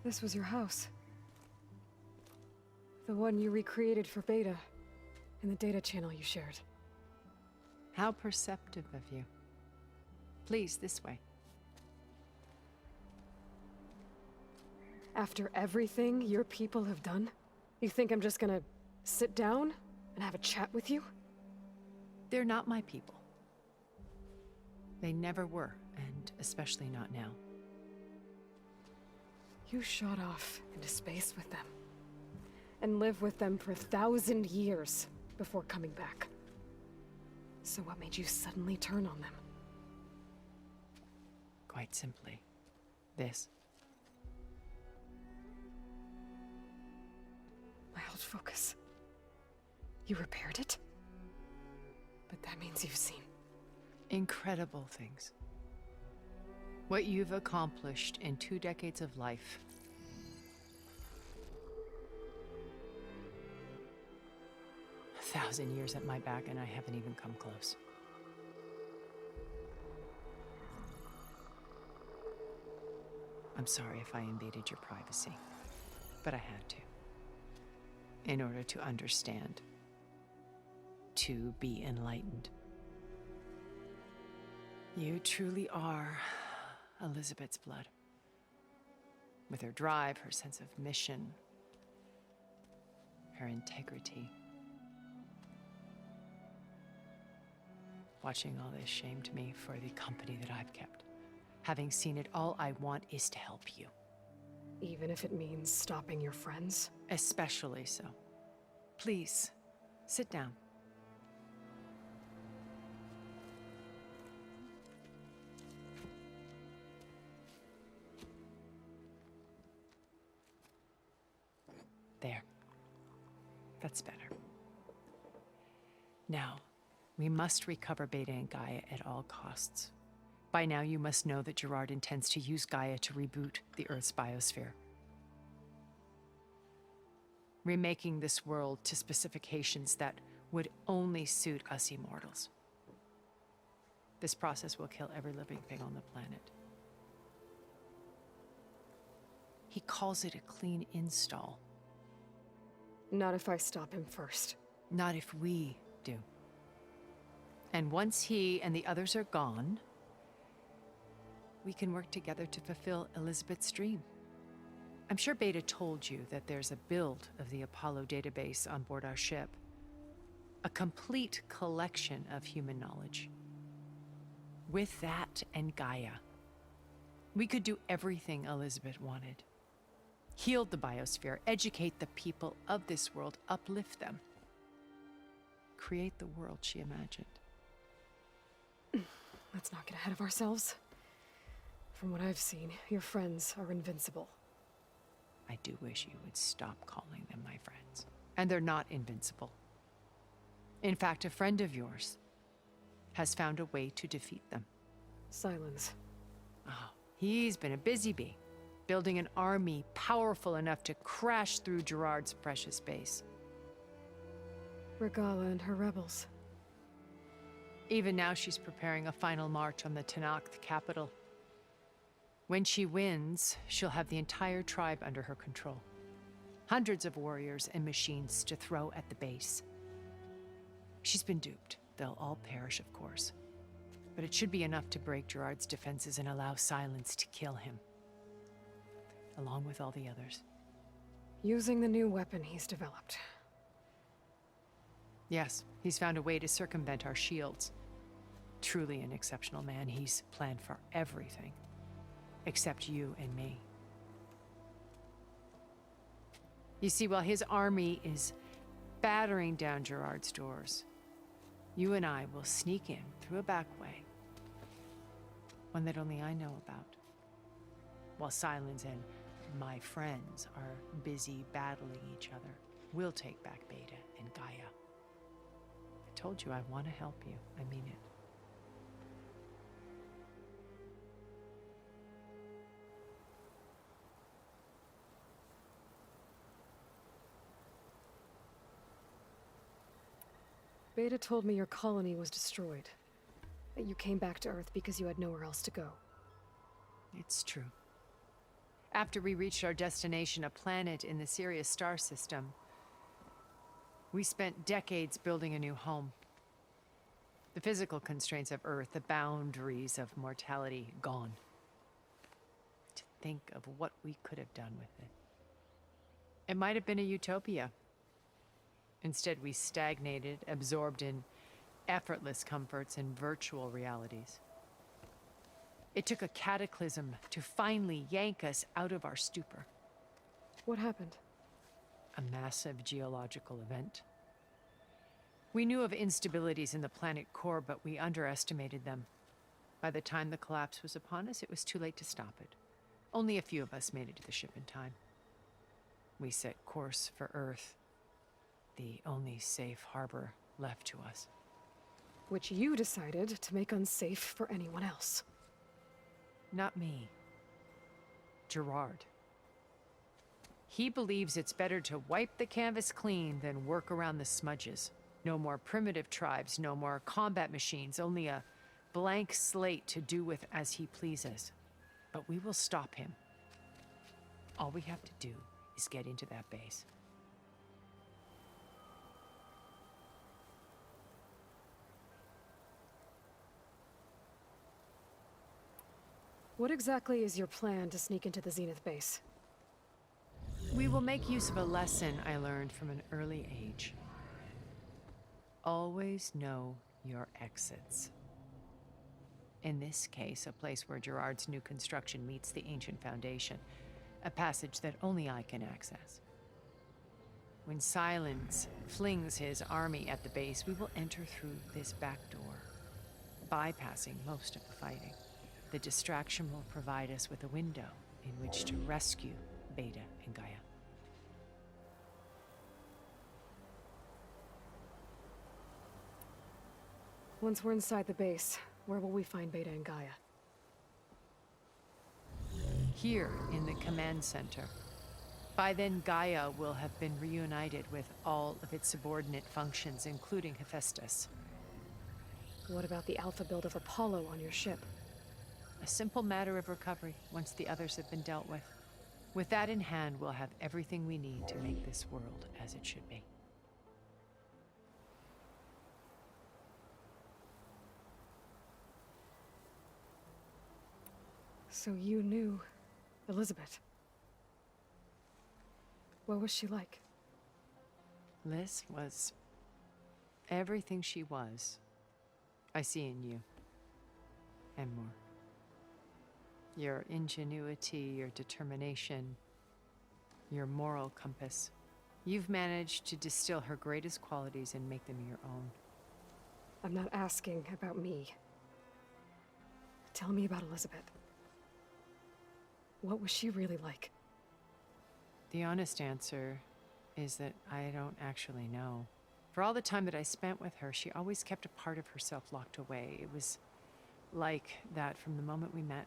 This was your house. The one you recreated for Beta, in the data channel you shared. How perceptive of you. Please, this way. After everything your people have done, you think I'm just gonna sit down and have a chat with you? They're not my people. They never were, and especially not now. You shot off into space with them, and lived with them for 1,000 years before coming back. So what made you suddenly turn on them? Quite simply, this. My old focus. You repaired it? But that means you've seen incredible things. What you've accomplished in 2 decades of life. A 1,000 years at my back, and I haven't even come close. I'm sorry if I invaded your privacy, but I had to. In order to understand. To be enlightened. You truly are Elizabeth's blood. With her drive, her sense of mission, her integrity. Watching all this shamed me for the company that I've kept. Having seen it, all I want is to help you. Even if it means stopping your friends? Especially so. Please, sit down. There. That's better. Now, we must recover Beta and Gaia at all costs. By now, you must know that Gerard intends to use Gaia to reboot the Earth's biosphere. remaking this world to specifications that would only suit us immortals. This process will kill every living thing on the planet. He calls it a clean install. Not if I stop him first. Not if we do. And once he and the others are gone, we can work together to fulfill Elizabeth's dream. I'm sure Beta told you that there's a build of the Apollo database on board our ship. A complete collection of human knowledge. With that and Gaia, we could do everything Elizabeth wanted. Heal the biosphere, educate the people of this world, uplift them. Create the world she imagined. Let's not get ahead of ourselves. From what I've seen, your friends are invincible. I do wish you would stop calling them my friends. And they're not invincible. In fact, a friend of yours has found a way to defeat them. Silence. Oh, he's been a busy bee, building an army powerful enough to crash through Gerard's precious base. Regala and her rebels. Even now, she's preparing a final march on the Tenakth capital. When she wins, she'll have the entire tribe under her control. Hundreds of warriors and machines to throw at the base. She's been duped. They'll all perish, of course. But it should be enough to break Gerard's defenses and allow Silence to kill him. Along with all the others. Using the new weapon he's developed. Yes, he's found a way to circumvent our shields. Truly an exceptional man. He's planned for everything. Except you and me. You see, while his army is battering down Gerard's doors, you and I will sneak in through a back way. One that only I know about. While Silence and my friends are busy battling each other, we'll take back Beta and Gaia. I told you I want to help you. I mean it. Beta told me your colony was destroyed. That you came back to Earth because you had nowhere else to go. It's true. After we reached our destination, a planet in the Sirius star system, we spent decades building a new home. The physical constraints of Earth, the boundaries of mortality, gone. To think of what we could have done with it. It might have been a utopia. Instead, we stagnated, absorbed in effortless comforts and virtual realities. It took a cataclysm to finally yank us out of our stupor. What happened? A massive geological event. We knew of instabilities in the planet core, but we underestimated them. By the time the collapse was upon us, it was too late to stop it. Only a few of us made it to the ship in time. We set course for Earth, the only safe harbor left to us. Which you decided to make unsafe for anyone else. Not me. Gerard. He believes it's better to wipe the canvas clean than work around the smudges. No more primitive tribes, no more combat machines, only a blank slate to do with as he pleases. But we will stop him. All we have to do is get into that base. What exactly is your plan to sneak into the Zenith base? We will make use of a lesson I learned from an early age. Always know your exits. In this case, a place where Gerard's new construction meets the ancient foundation, a passage that only I can access. When Silence flings his army at the base, we will enter through this back door, bypassing most of the fighting. The distraction will provide us with a window in which to rescue Beta and Gaia. Once we're inside the base, where will we find Beta and Gaia? Here in the command center. By then, Gaia will have been reunited with all of its subordinate functions, including Hephaestus. What about the alpha build of Apollo on your ship? A simple matter of recovery once the others have been dealt with. With that in hand, we'll have everything we need to make this world as it should be. So you knew Elizabeth. What was she like? Liz was everything she was. I see in you. And more. Your ingenuity, your determination, your moral compass. You've managed to distill her greatest qualities and make them your own. I'm not asking about me. Tell me about Elizabeth. What was she really like? The honest answer is that I don't actually know. For all the time that I spent with her, she always kept a part of herself locked away. It was like that from the moment we met.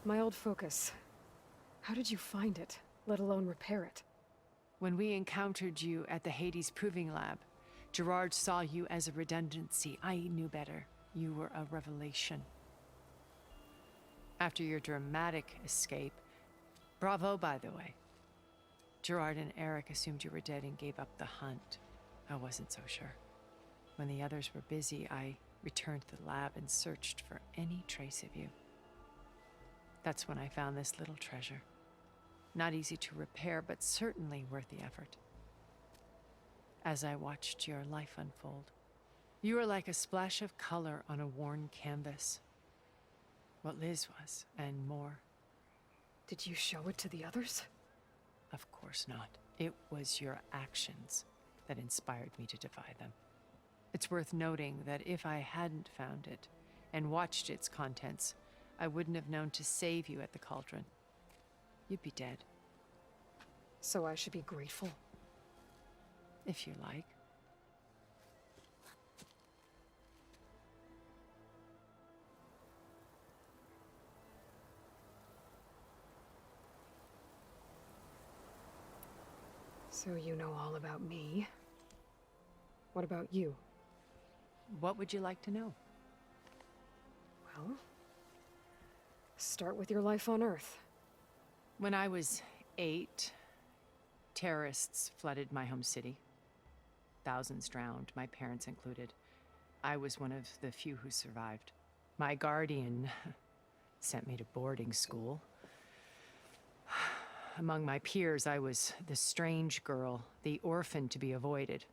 My old focus. How did you find it, let alone repair it? When we encountered you at the Hades Proving Lab, Gerard saw you as a redundancy. I knew better. You were a revelation. After your dramatic escape, bravo, by the way. Gerard and Eric assumed you were dead and gave up the hunt. I wasn't so sure. When the others were busy, I returned to the lab and searched for any trace of you. That's when I found this little treasure. Not easy to repair, but certainly worth the effort. As I watched your life unfold, you were like a splash of color on a worn canvas. What Liz was, and more. Did you show it to the others? Of course not. It was your actions that inspired me to defy them. It's worth noting that if I hadn't found it and watched its contents, I wouldn't have known to save you at the Cauldron. You'd be dead. So I should be grateful? If you like. So you know all about me. What about you? What would you like to know? Well, start with your life on Earth. When I was 8, terrorists flooded my home city. Thousands drowned, my parents included. I was one of the few who survived. My guardian sent me to boarding school. Among my peers, I was the strange girl, the orphan to be avoided.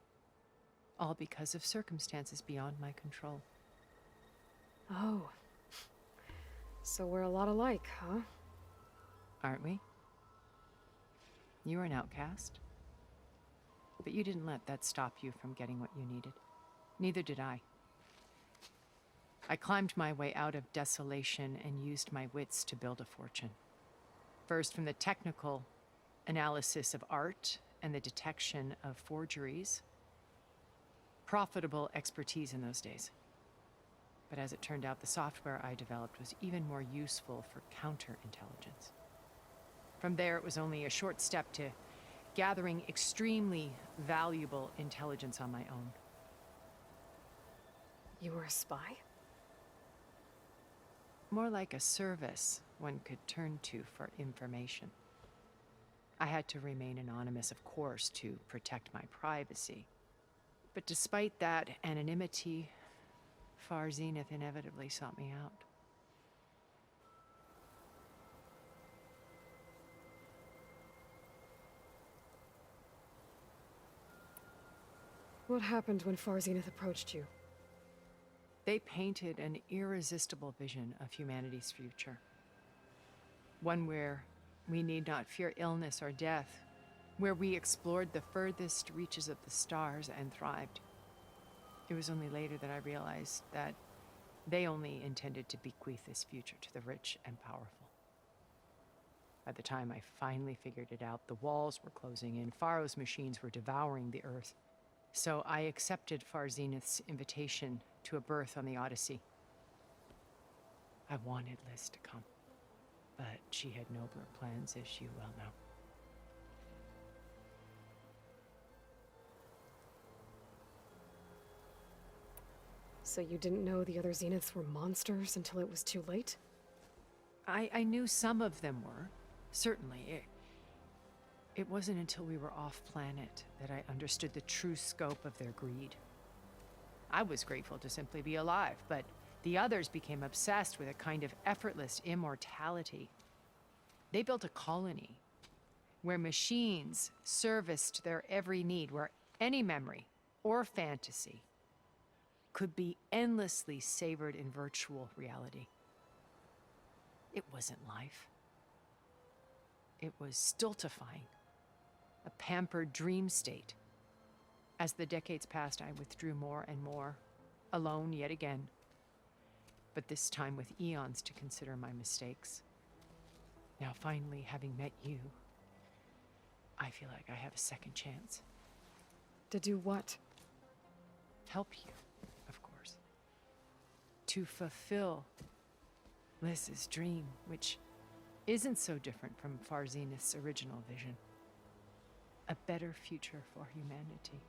All because of circumstances beyond my control. Oh. So we're a lot alike, huh? Aren't we? You were an outcast. But you didn't let that stop you from getting what you needed. Neither did I. I climbed my way out of desolation and used my wits to build a fortune. First, from the technical analysis of art and the detection of forgeries. Profitable expertise in those days. But as it turned out, the software I developed was even more useful for counterintelligence. From there, it was only a short step to gathering extremely valuable intelligence on my own. You were a spy? More like a service one could turn to for information. I had to remain anonymous, of course, to protect my privacy. But despite that anonymity, Far Zenith inevitably sought me out. What happened when Far Zenith approached you? They painted an irresistible vision of humanity's future. One where we need not fear illness or death, where we explored the furthest reaches of the stars and thrived. It was only later that I realized that they only intended to bequeath this future to the rich and powerful. By the time I finally figured it out, the walls were closing in, Faro's machines were devouring the Earth. So I accepted Far Zenith's invitation to a berth on the Odyssey. I wanted Liz to come, but she had nobler plans, as you well know. So you didn't know the other Zeniths were monsters until it was too late? I knew some of them were, certainly. It wasn't until we were off-planet that I understood the true scope of their greed. I was grateful to simply be alive, but the others became obsessed with a kind of effortless immortality. They built a colony where machines serviced their every need, where any memory or fantasy could be endlessly savored in virtual reality. It wasn't life. It was stultifying, a pampered dream state. As the decades passed, I withdrew more and more, alone yet again, but this time with eons to consider my mistakes. Now, finally, having met you, I feel like I have a second chance. To do what? Help you, of course. To fulfill Liz's dream, which isn't so different from Far Zenith's original vision. A better future for humanity.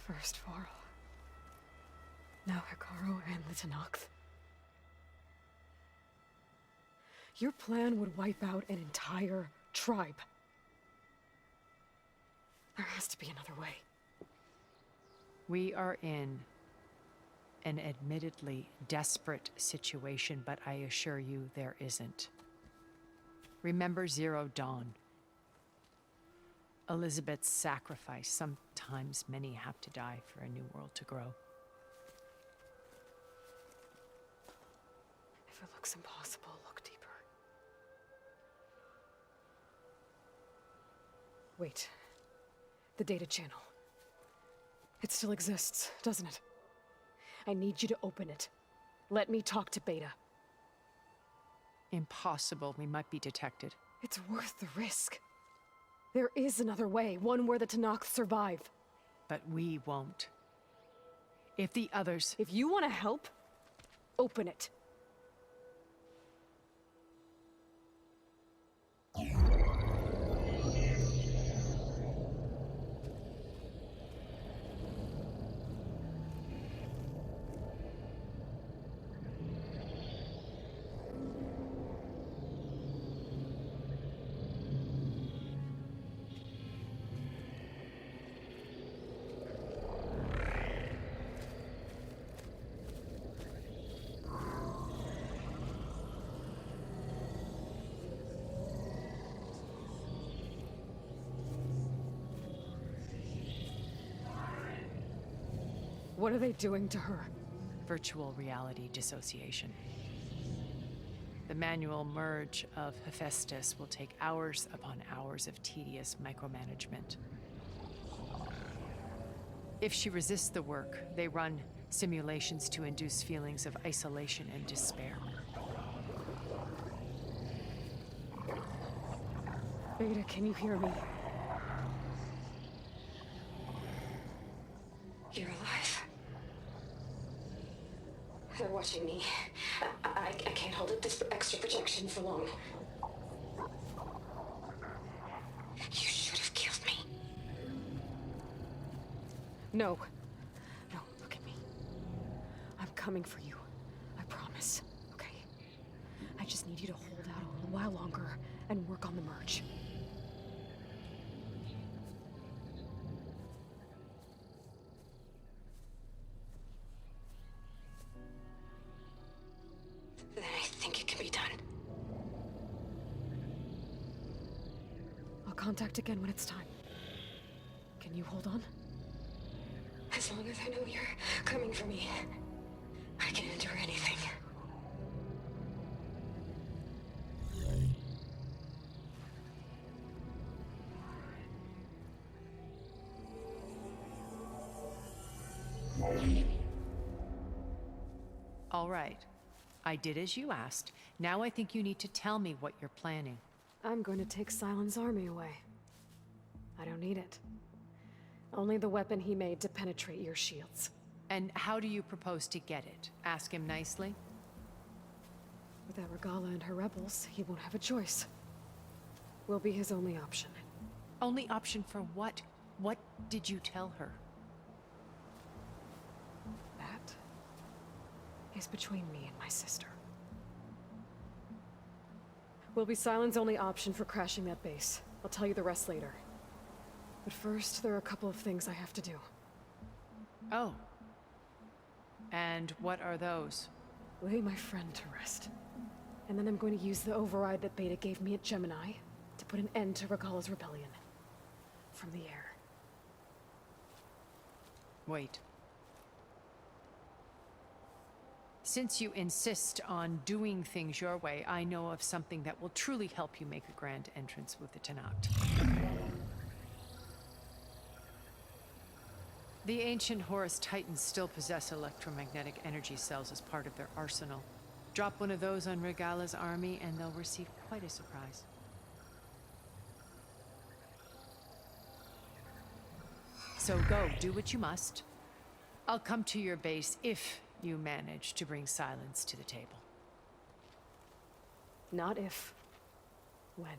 First Faro, now Hekarro and the Tenakth. Your plan would wipe out an entire tribe. There has to be another way. We are in an admittedly desperate situation, but I assure you there isn't. Remember Zero Dawn. Elizabeth's sacrifice. Sometimes many have to die for a new world to grow. If it looks impossible, look deeper. Wait. The data channel. It still exists, doesn't it? I need you to open it. Let me talk to Beta. Impossible. We might be detected. It's worth the risk. There is another way, one where the Tenakth survive. But we won't. If the others... If you want to help, open it. What are they doing to her? Virtual reality dissociation. The manual merge of Hephaestus will take hours upon hours of tedious micromanagement. If she resists the work, they run simulations to induce feelings of isolation and despair. Beta, can you hear me? You're alive. They're watching me. I can't hold up this extra projection for long. You should have killed me. No. No, look at me. I'm coming for you. I promise. Okay? I just need you to hold out a little while longer and work on the merge. contact again when it's time. Can you hold on? As long as I know you're coming for me, I can endure anything. All right. I did as you asked. Now I think you need to tell me what you're planning. I'm going to take Sylens' army away. I don't need it. Only the weapon he made to penetrate your shields. And how do you propose to get it? Ask him nicely? Without Regala and her rebels, he won't have a choice. We'll be his only option. Only option for what? What did you tell her? That is between me and my sister. Will be Sylens' only option for crashing that base. I'll tell you the rest later. But first, there are a couple of things I have to do. Oh. And what are those? Lay my friend to rest. And then I'm going to use the override that Beta gave me at Gemini to put an end to Regala's rebellion. From the air. Wait. Since you insist on doing things your way, I know of something that will truly help you make a grand entrance with the Tenakth. The ancient Horus Titans still possess electromagnetic energy cells as part of their arsenal. Drop one of those on Regala's army and they'll receive quite a surprise. So go, do what you must. I'll come to your base if you manage to bring Sylens to the table. Not if. When.